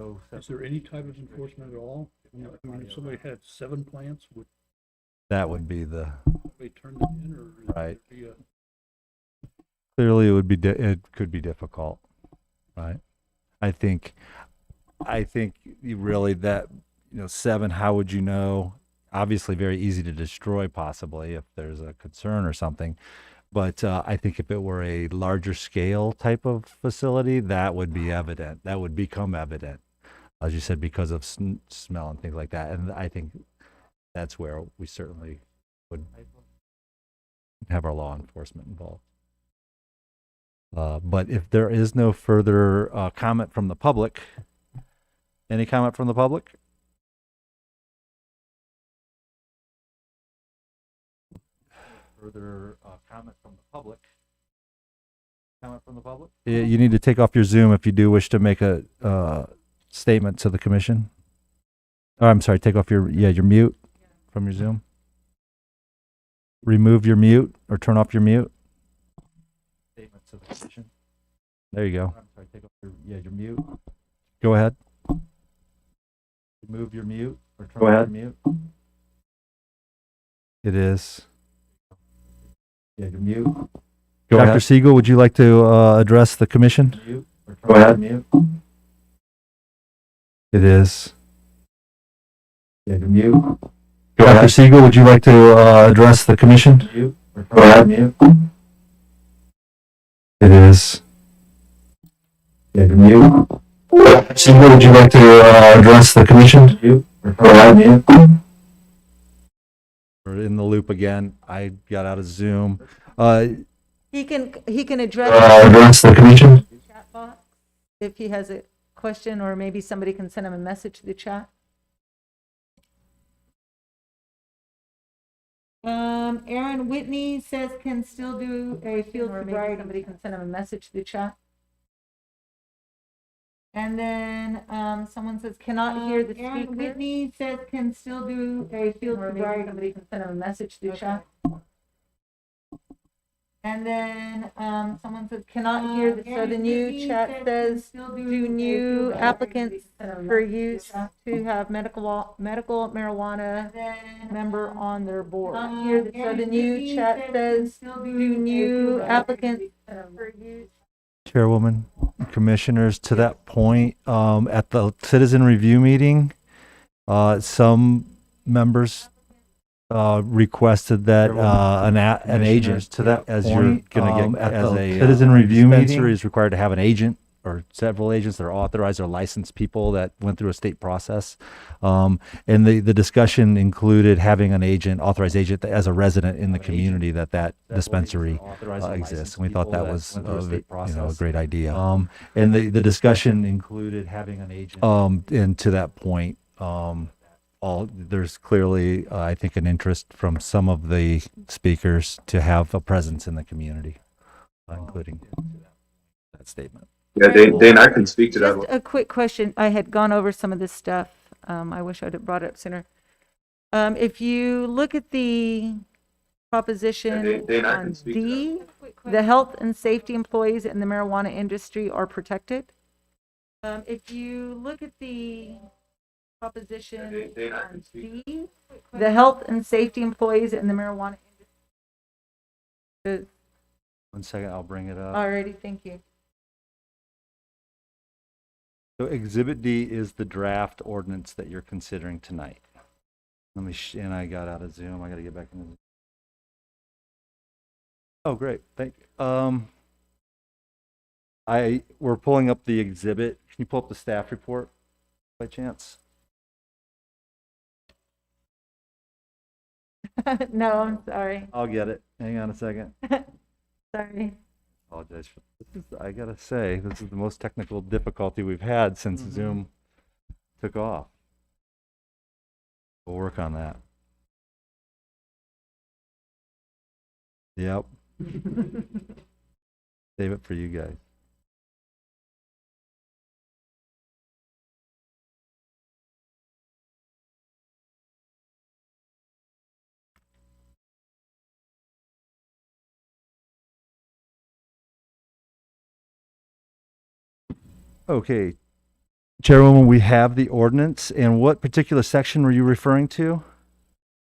Speaker 2: don't.
Speaker 6: Is there any type of enforcement at all? I mean, if somebody had 7 plants, would
Speaker 2: That would be the,
Speaker 6: they turn them in, or would
Speaker 2: Right.
Speaker 6: there be a
Speaker 2: clearly it would be, it could be difficult, right? I think you really that, 7, how would you know? Obviously very easy to destroy possibly if there's a concern or something. But I think if it were a larger scale type of facility, that would be evident. That would become evident, as you said, because of smell and things like that. And I think that's where we certainly would have our law enforcement involved. But if there is no further comment from the public, any comment from the public? Further comment from the public? Comment from the public? You need to take off your Zoom if you do wish to make a statement to the commission. Oh, I'm sorry, take off your mute from your Zoom. Remove your mute or turn off your mute. Statement to the commission. There you go. I'm sorry, take off your mute. Go ahead. Remove your mute or turn off your mute. It is. Yeah, your mute. Go Dr. ahead. Siegel, would you like to address the commission? Mute or turn off your mute. It is. Yeah, your mute. Go Dr. Ahead. Siegel, would you like to address the commission? Mute or turn off your mute. It is. Yeah, your mute. Dr. Siegel, would you like to address the commission? Mute or turn off your mute. We're in the loop again. I got out of Zoom.
Speaker 1: He can address
Speaker 2: address the commission?
Speaker 1: the chat box if he has a question, or maybe somebody can send him a message to the chat. Aaron Whitney says can still do a field sobriety. Somebody can send him a message to the chat. And then, someone says cannot hear the speaker. Aaron Whitney says can still do a field sobriety. Somebody can send him a message to the chat. And then, someone says cannot hear the, so the new chat says, do new applicants for use to have medical marijuana member on their board. So the new chat says, do new applicants for use.
Speaker 2: Chairwoman, commissioners, to that point, at the citizen review meeting, some members requested that an agent to that as you're going to get as a citizen review meeting is required to have an agent or several agents that are authorized or licensed people that went through a state process. And the discussion included having an agent, authorized agent as a resident in the community that dispensary exists. And we thought that was a great idea. And the discussion included having an agent. And to that point, there's clearly, I think, an interest from some of the speakers to have a presence in the community, including that statement.
Speaker 7: Yeah, Dane, I can speak to that.
Speaker 1: Just a quick question. I had gone over some of this stuff. I wish I'd have brought it up sooner. If you look at the proposition
Speaker 7: Dane, I
Speaker 1: on
Speaker 7: can speak
Speaker 1: D, the health and safety employees in the marijuana industry are protected. If you look at the proposition
Speaker 7: Dane, I
Speaker 1: on
Speaker 7: can speak.
Speaker 1: D, the health and safety employees in the marijuana industry.
Speaker 2: 1 second, I'll bring it up.
Speaker 1: Alrighty, thank you.
Speaker 2: So Exhibit D is the draft ordinance that you're considering tonight. Let me, and I got out of Zoom. I got to get back into Zoom. Oh, great. Thank you. We're pulling up the exhibit. Can you pull up the staff report by chance?
Speaker 1: No, I'm sorry.
Speaker 2: I'll get it. Hang on a second.
Speaker 1: Sorry.
Speaker 2: Apologize for this. I gotta say, this is the most technical difficulty we've had since Zoom took off. We'll work on that. Yep. Save it for you guys. Okay, Chairwoman, we have the ordinance, and what particular section were you referring to?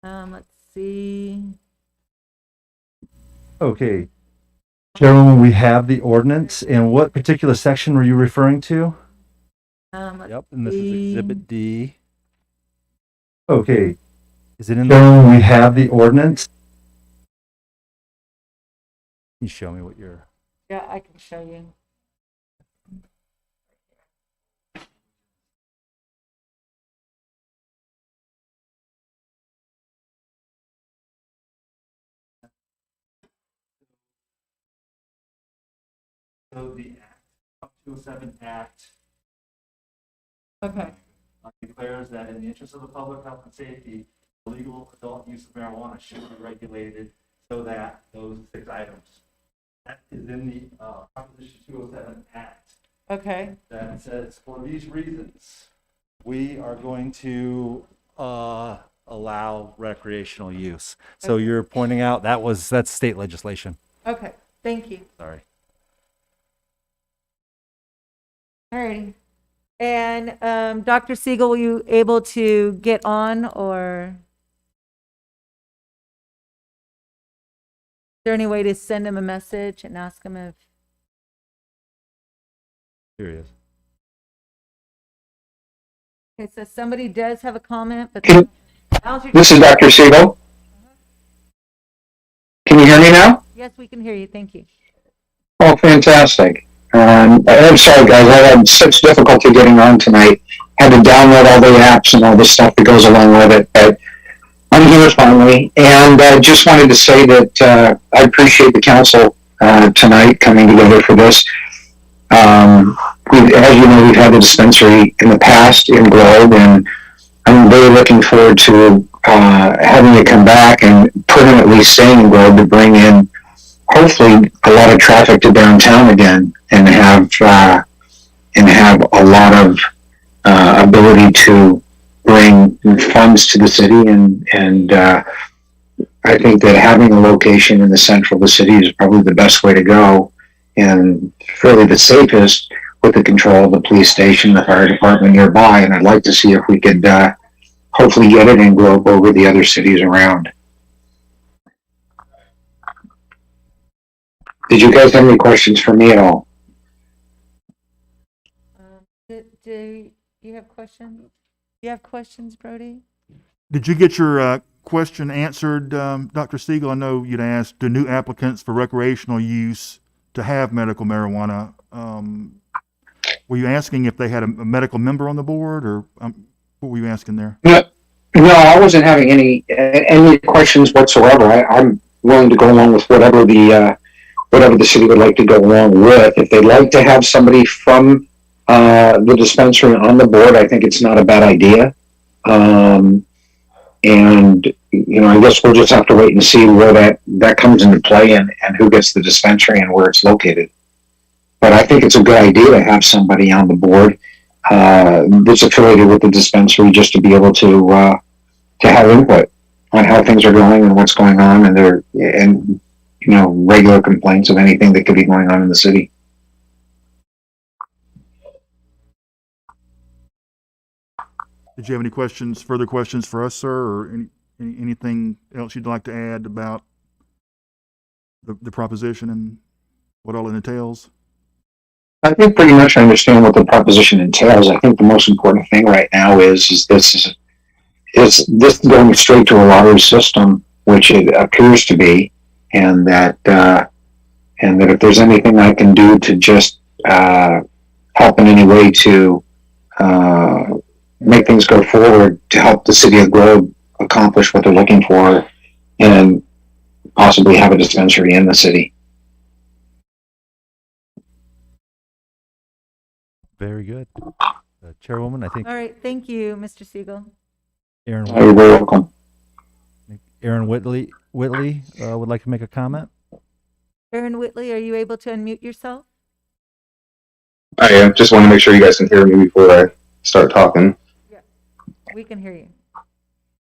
Speaker 1: Let's see.
Speaker 2: Okay, Chairwoman, we have the ordinance, and what particular section were you referring to?
Speaker 1: Let's
Speaker 2: Yep, and this is
Speaker 1: see.
Speaker 2: Exhibit D. Okay, is it in the? Chairwoman, we have the ordinance. Can you show me what you're?
Speaker 1: Yeah, I can show you.
Speaker 2: So the Act, 207 Act
Speaker 1: Okay.
Speaker 2: declares that in the interest of the public health and safety, legal adult use of marijuana should be regulated so that those 6 items. That is in the Proposition 207 Act.
Speaker 1: Okay.
Speaker 2: That says, for these reasons, we are going to allow recreational use. So
Speaker 1: Okay.
Speaker 2: you're pointing out that's state legislation.
Speaker 1: Okay. Thank you.
Speaker 2: Sorry.
Speaker 1: Alrighty. And Dr. Siegel, were you able to get on, or is there any way to send him a message and ask him if?
Speaker 2: Here he is.
Speaker 1: Okay, so somebody does have a comment, but
Speaker 8: This is Dr. Siegel. Can you hear me now?
Speaker 1: yes, we can hear you. Thank you.
Speaker 8: Oh, fantastic. I'm sorry, guys. I had such difficulty getting on tonight. Had to download all the apps and all the stuff that goes along with it. But I'm here finally, and I just wanted to say that I appreciate the council tonight coming together for this. As you know, we've had the dispensary in the past in Globe, and I'm really looking forward to having it come back and permanently staying in Globe to bring in hopefully a lot of traffic to downtown again, and have a lot of ability to bring funds to the city, and I think that having a location in the central of the city is probably the best way to go, and really the safest, with the control of the police station, the fire department nearby. And I'd like to see if we could hopefully get it in Globe over the other cities around. Did you guys have any questions for me at all?
Speaker 1: Do you have questions? Do you have questions, Brody?
Speaker 4: Did you get your question answered, Dr. Siegel? I know you'd asked, do new applicants for recreational use to have medical marijuana, were you asking if they had a medical member on the board, or what were you asking there?
Speaker 8: No, I wasn't having any questions whatsoever. I'm willing to go along with whatever the city would like to go along with. If they'd like to have somebody from the dispensary on the board, I think it's not a bad idea. And I guess we'll just have to wait and see where that comes into play, and who gets the dispensary and where it's located. But I think it's a good idea to have somebody on the board that's affiliated with the dispensary, just to be able to have input on how things are going and what's going on, and regular complaints of anything that could be going on in the city.
Speaker 4: Did you have any further questions for us, sir, or anything else you'd like to add about the proposition and what all it entails?
Speaker 8: I think pretty much I understand what the proposition entails. I think the most important thing right now is this going straight to a lottery system, which it appears to be, and that if there's anything I can do to just help in any way to make things go forward, to help the city of Globe accomplish what they're looking for, and possibly have a dispensary in the city.
Speaker 2: Very good. Chairwoman, I think
Speaker 1: All right, thank you, Mr. Siegel.
Speaker 2: Aaron
Speaker 8: You're very welcome.
Speaker 2: Whitley would like to make a comment.
Speaker 1: Aaron Whitley, are you able to unmute yourself?
Speaker 7: I am. Just want to make sure you guys can hear me before I start talking.
Speaker 1: Yeah, we can hear you.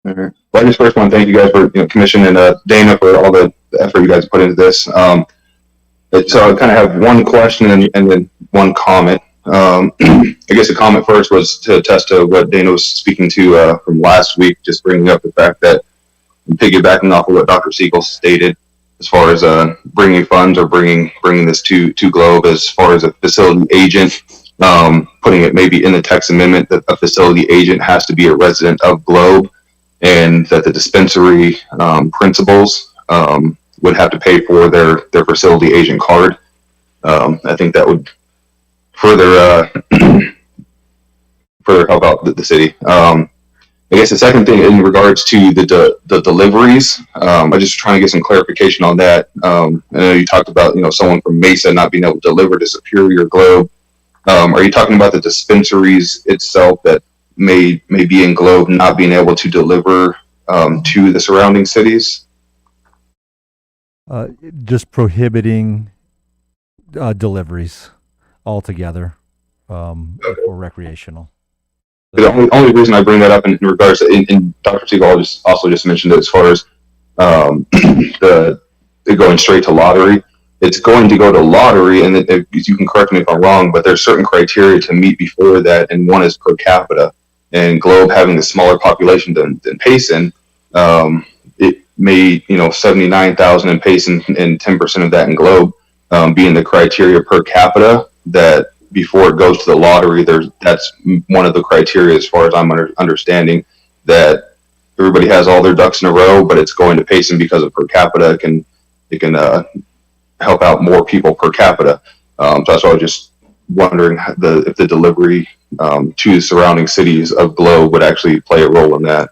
Speaker 7: All right. Well, I just first want to thank you guys for Commission and Dana for all the effort you guys put into this. So I kind of have one question and then one comment. I guess the comment first was to attest to what Dana was speaking to from last week, just bringing up the fact that, piggybacking off of what Dr. Siegel stated, as far as bringing funds or bringing this to Globe, as far as a facility agent, putting it maybe in the text amendment that a facility agent has to be a resident of Globe, and that the dispensary principals would have to pay for their facility agent card. I think that would further help out the city. I guess the second thing in regards to the deliveries, I just trying to get some clarification on that. I know you talked about someone from Mesa not being able to deliver to Superior Globe. Are you talking about the dispensaries itself that may be in Globe not being able to deliver to the surrounding cities?
Speaker 2: Just prohibiting deliveries altogether for recreational.
Speaker 7: The only reason I bring that up in regards to, and Dr. Siegel also just mentioned it, as far as the going straight to lottery, it's going to go to lottery, and you can correct me if I'm wrong, but there's certain criteria to meet before that, and one is per capita. And Globe having a smaller population than Payson, it may 79,000 in Payson and 10% of that in Globe being the criteria per capita, that before it goes to the lottery, that's one of the criteria, as far as I'm understanding, that everybody has all their ducks in a row, but it's going to Payson because of per capita. It can help out more people per capita. So that's why I was just wondering if the delivery to the surrounding cities of Globe would actually play a role in that.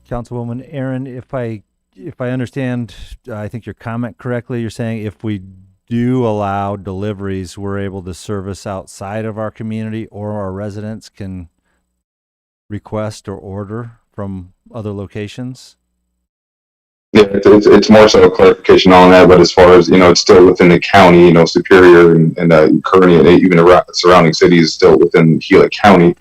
Speaker 2: Councilwoman Aaron, if I if I understand, I think your comment correctly, you're saying if we do allow deliveries, we're able to service outside of our community, or our residents can request or order from other locations?
Speaker 7: Yeah, it's more so a clarification on that, but as far as, it's still within the county, Superior and Kearney and even the surrounding cities is still within Gila County.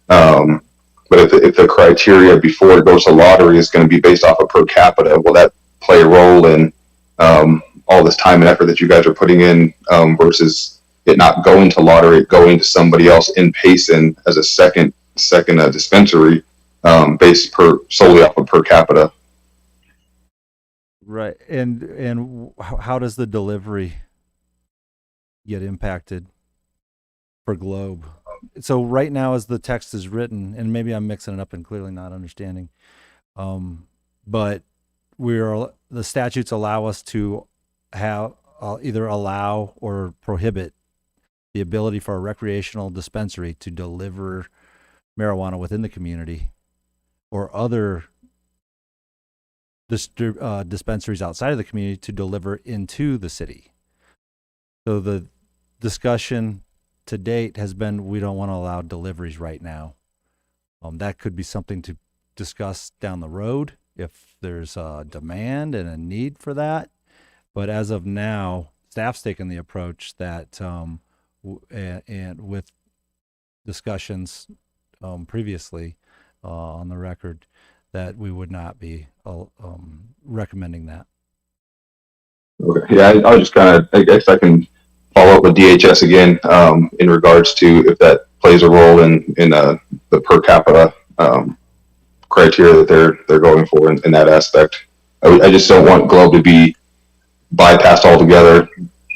Speaker 7: But if the criteria before it goes to lottery is going to be based off of per capita, will that play a role in all this time and effort that you guys are putting in versus it not going to lottery, it going to somebody else in Payson as a second dispensary based solely off of per capita?
Speaker 2: Right. And how does the delivery get impacted for Globe? So right now, as the text is written, and maybe I'm mixing it up and clearly not understanding, but the statutes allow us to have either allow or prohibit the ability for a recreational dispensary to deliver marijuana within the community, or other dispensaries outside of the community to deliver into the city. So the discussion to date has been, we don't want to allow deliveries right now. That could be something to discuss down the road if there's a demand and a need for that. But as of now, staff's taken the approach that, and with discussions previously on the record, that we would not be recommending that.
Speaker 7: Okay. Yeah, I was just I guess I can follow up with DHS again in regards to if that plays a role in the per capita criteria that they're going for in that aspect. I just don't want Globe to be bypassed altogether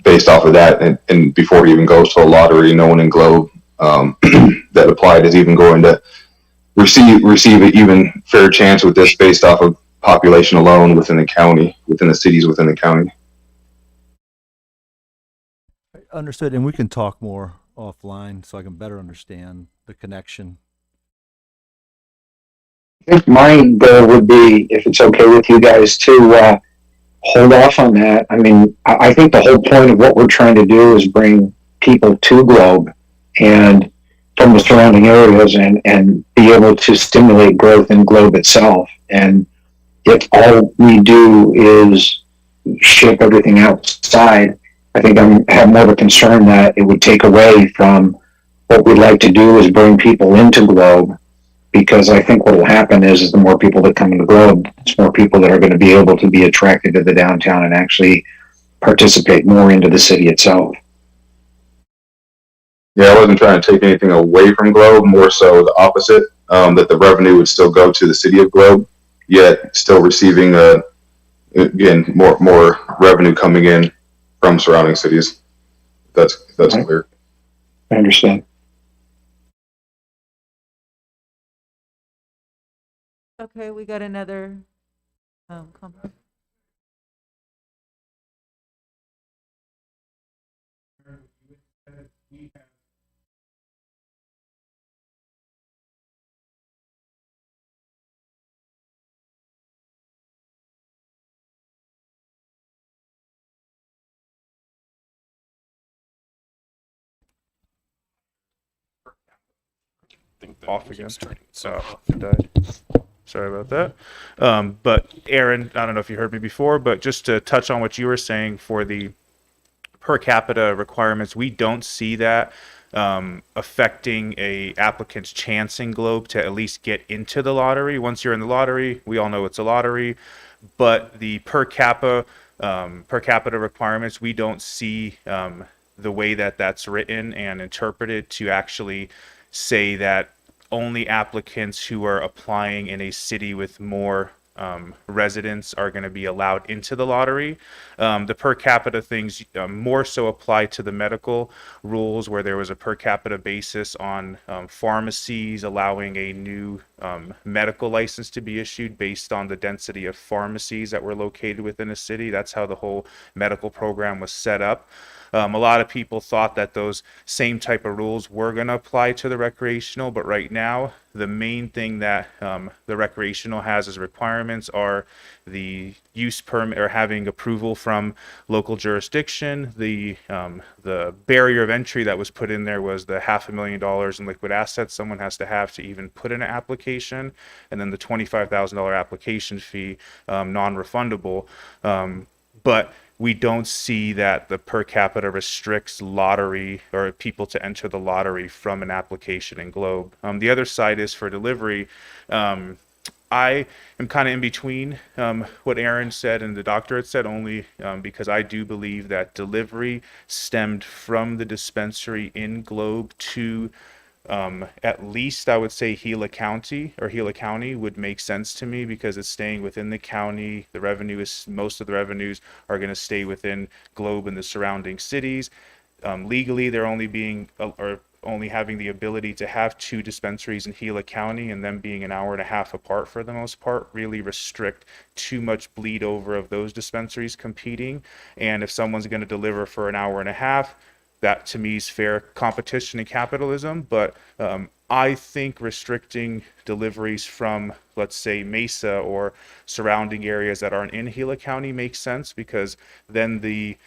Speaker 7: based off of that, and before it even goes to a lottery, no one in Globe that applied is even going to receive an even fair chance with this based off of population alone within the county, within the cities within the county.
Speaker 2: Understood, and we can talk more offline so I can better understand the connection.
Speaker 8: I think my goal would be, if it's okay with you guys, to hold off on that. I mean, I think the whole point of what we're trying to do is bring people to Globe and from the surrounding areas and be able to stimulate growth in Globe itself. And if all we do is ship everything outside, I think I have more of a concern that it would take away from what we'd like to do is bring people into Globe, because I think what will happen is the more people that come into Globe, it's more people that are going to be able to be attracted to the downtown and actually participate more into the city itself.
Speaker 7: Yeah, I wasn't trying to take anything away from Globe, more so the opposite, that the revenue would still go to the city of Globe, yet still receiving, again, more revenue coming in from surrounding cities. That's
Speaker 8: Right.
Speaker 7: clear.
Speaker 8: I understand.
Speaker 1: Okay, we got another comment.
Speaker 5: Off again. So it died. Sorry about that. But Aaron, I don't know if you heard me before, but just to touch on what you were saying for the per capita requirements, we don't see that affecting a applicant's chance in Globe to at least get into the lottery. Once you're in the lottery, we all know it's a lottery, but the per capita requirements, we don't see the way that that's written and interpreted to actually say that only applicants who are applying in a city with more residents are going to be allowed into the lottery. The per capita things more so apply to the medical rules, where there was a per capita basis on pharmacies allowing a new medical license to be issued based on the density of pharmacies that were located within a city. That's how the whole medical program was set up. A lot of people thought that those same type of rules were going to apply to the recreational, but right now, the main thing that the recreational has as requirements are the use permit or having approval from local jurisdiction. The barrier of entry that was put in there was the $500,000 in liquid assets someone has to even put in an application, and then the $25,000 application fee, non-refundable. But we don't see that the per capita restricts lottery or people to enter the lottery from an application in Globe. The other side is for delivery. I am kind of in between what Aaron said and the doctor had said, only because I do believe that delivery stemmed from the dispensary in Globe to at least I would say Gila County would make sense to me, because it's staying within the county. The revenue is, most of the revenues are going to stay within Globe and the surrounding cities. Legally, they're only having the ability to have 2 dispensaries in Gila County, and them being an hour and a half apart for the most part really restrict too much bleed over of those dispensaries competing. And if someone's going to deliver for an hour and a half, that to me is fair competition and capitalism. But I think restricting deliveries from, let's say, Mesa or surrounding areas that aren't in Gila County makes sense, because then the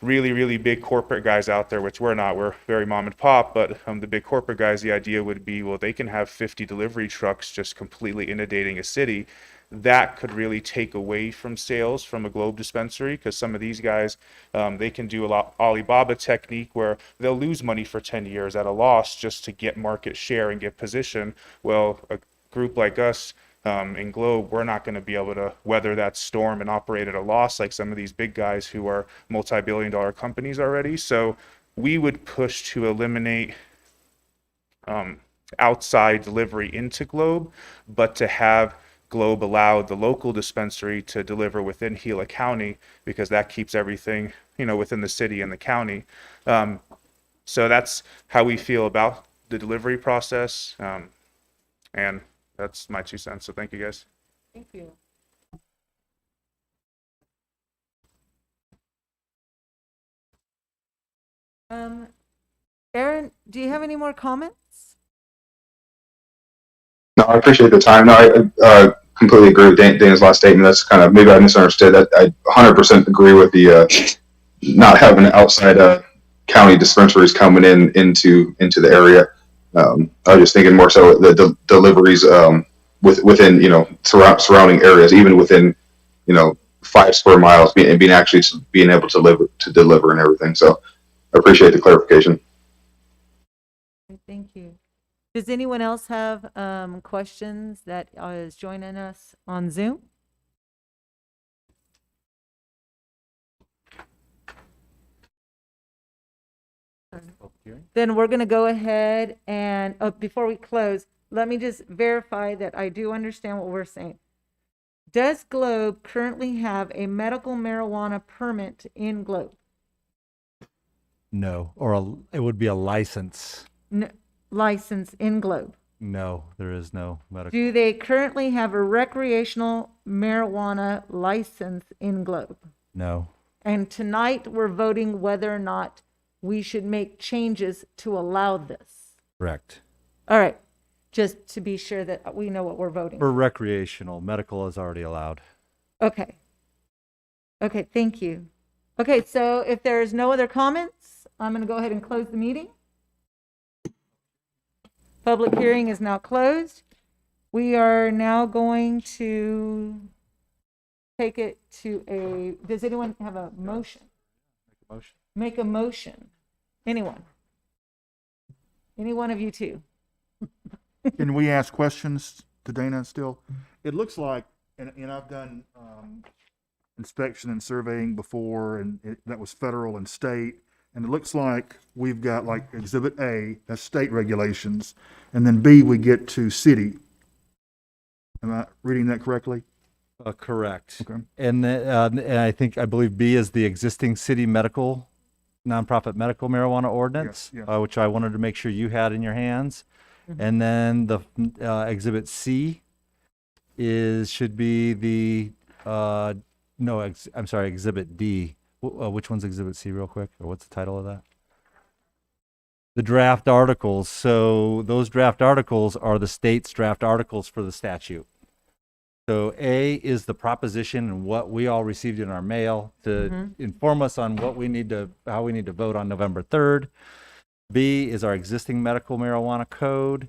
Speaker 5: really big corporate guys out there, which we're not, we're very mom and pop, but the big corporate guys, the idea would be, well, they can have 50 delivery trucks just completely inundating a city. That could really take away from sales from a Globe dispensary, because some of these guys, they can do a lot Alibaba technique where they'll lose money for 10 years at a loss just to get market share and get position. Well, a group like us in Globe, we're not going to be able to weather that storm and operate at a loss like some of these big guys who are multi-billion-dollar companies already. So we would push to eliminate outside delivery into Globe, but to have Globe allowed the local dispensary to deliver within Gila County, because that keeps everything, within the city and the county. So that's how we feel about the delivery process. And that's my 2 cents. So thank you, guys.
Speaker 1: Thank you. Aaron, do you have any more comments?
Speaker 7: No, I appreciate the time. No, I completely agree with Dana's last statement. That's kind of, maybe I misunderstood that. I 100% agree with the not having outside county dispensaries coming into the area. I was just thinking more so the deliveries within surrounding areas, even within 5 square miles, being able to deliver and everything. So I appreciate the clarification.
Speaker 1: Thank you. Does anyone else have questions that is joining us on Zoom? Then we're going to go ahead and, before we close, let me just verify that I do understand what we're saying. Does Globe currently have a medical marijuana permit in Globe?
Speaker 2: No, or it would be a license.
Speaker 1: No, license in Globe.
Speaker 2: No, there is no medical.
Speaker 1: Do they currently have a recreational marijuana license in Globe?
Speaker 2: No.
Speaker 1: And tonight we're voting whether or not we should make changes to allow this.
Speaker 2: Correct.
Speaker 1: All right. Just to be sure that we know what we're voting.
Speaker 2: For recreational, medical is already allowed.
Speaker 1: Okay. Okay, thank you. Okay, so if there's no other comments, I'm going to go ahead and close the meeting. Public hearing is now closed. We are now going to take it to does anyone have a motion?
Speaker 2: Make a motion.
Speaker 1: Make a motion. Anyone? Any one of you two?
Speaker 4: Can we ask questions to Dana still? It looks like, and I've done inspection and surveying before, and that was federal and state. And it looks like we've got like Exhibit A, that's state regulations, and then B, we get to city. Am I reading that correctly?
Speaker 2: Correct.
Speaker 4: Okay.
Speaker 2: And I believe B is the existing city nonprofit medical marijuana ordinance,
Speaker 4: Yes.
Speaker 2: which I wanted to make sure you had in your hands.
Speaker 1: Mm-hmm.
Speaker 2: And then the Exhibit C should be the I'm sorry, Exhibit D Which one's Exhibit C real quick? Or what's the title of that? The draft articles. So those draft articles are the state's draft articles for the statute. So A is the proposition and what we all received in our mail to inform us on what we need to, how we need to vote on November 3rd. B is our existing medical marijuana code.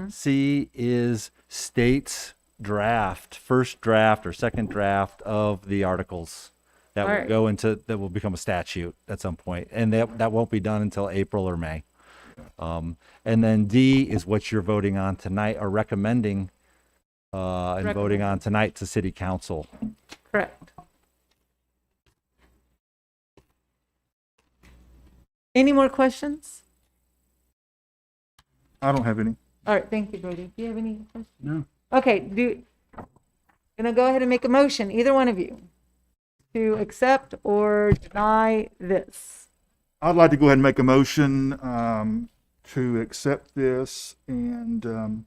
Speaker 2: C is state's draft, first draft or second draft of the articles that will go into, that will become a statute at some point. And that won't be done until April or May. And then D is what you're voting on tonight or recommending and voting on tonight to city council.
Speaker 1: Correct. Any more questions?
Speaker 4: I don't have any.
Speaker 1: All right, thank you, Brody. Do you have any questions?
Speaker 6: No.
Speaker 1: Okay, gonna go ahead and make a motion, either one of you, to accept or deny this.
Speaker 4: I'd like to go ahead and make a motion to accept this and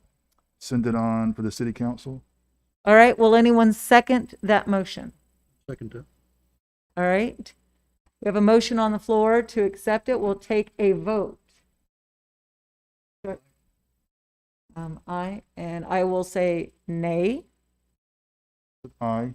Speaker 4: send it on for the city council.
Speaker 1: All right, will anyone second that motion?
Speaker 6: Second to.
Speaker 1: All right. We have a motion on the floor to accept it. We'll take a vote. I will say nay.
Speaker 4: Aye.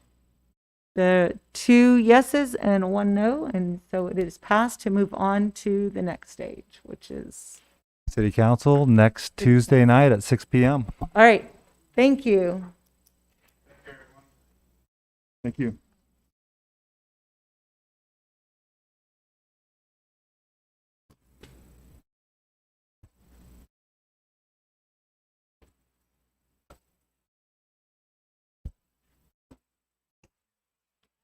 Speaker 1: The 2 yeses and 1 no, and so it is passed to move on to the next stage, which is,
Speaker 2: City council next Tuesday night at 6 p.m.
Speaker 1: all right, thank you.
Speaker 4: Thank you.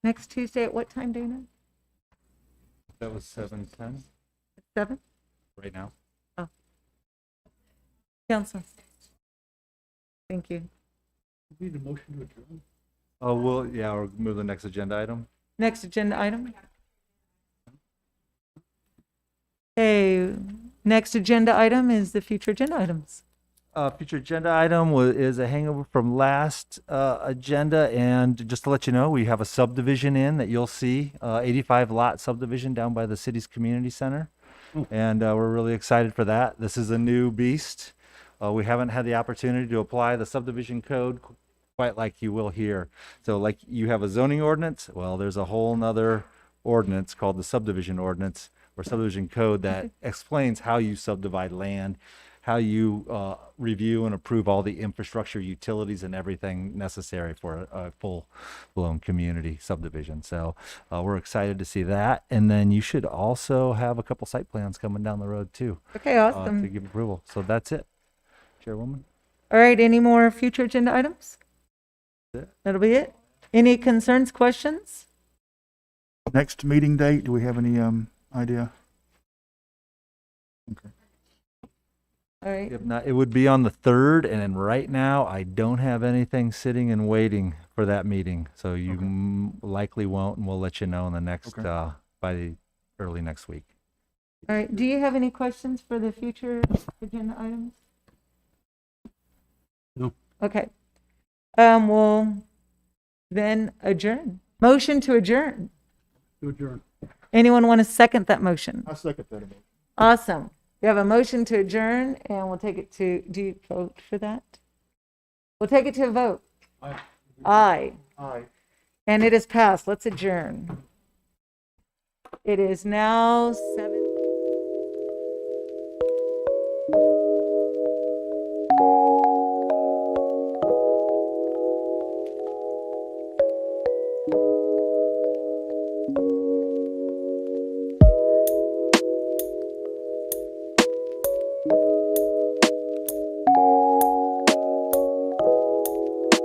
Speaker 1: Next Tuesday at what time, Dana?
Speaker 2: That was 7:10
Speaker 1: 7?
Speaker 2: right now.
Speaker 1: Council. Thank you.
Speaker 6: Need a motion to adjourn?
Speaker 2: Oh, we'll move the next agenda item.
Speaker 1: Next agenda item. Okay, next agenda item is the future agenda items.
Speaker 2: Future agenda item is a hangover from last agenda, and just to let you know, we have a subdivision in that you'll see, 85 lot subdivision down by the city's community center, and we're really excited for that. This is a new beast. We haven't had the opportunity to apply the subdivision code quite like you will here. So like you have a zoning ordinance, well, there's a whole nother ordinance called the subdivision ordinance or subdivision code that explains how you subdivide land, how you review and approve all the infrastructure, utilities, and everything necessary for a full-blown community subdivision. So we're excited to see that. And then you should also have a couple site plans coming down the road too
Speaker 1: Okay,
Speaker 2: to
Speaker 1: awesome.
Speaker 2: give approval. So that's it, Chairwoman.
Speaker 1: All right, any more future agenda items?
Speaker 2: That's it.
Speaker 1: That'll be it. Any concerns, questions?
Speaker 4: Next meeting date, do we have any idea? Okay.
Speaker 1: All right,
Speaker 2: If not, it would be on the 3rd, and then right now, I don't have anything sitting and waiting for that meeting. So you likely won't, and we'll let you know in the next, by the early next week.
Speaker 1: all right. Do you have any questions for the future agenda items?
Speaker 6: No.
Speaker 1: Okay. We'll then adjourn. Motion to adjourn.
Speaker 6: To adjourn.
Speaker 1: Anyone want to second that motion?
Speaker 4: I second that.
Speaker 1: Awesome. We have a motion to adjourn, and we'll take it to, do you vote for that? We'll take it to a vote.
Speaker 6: Aye.
Speaker 1: Aye.
Speaker 4: Aye.
Speaker 1: And it is passed. Let's adjourn. It is now 7.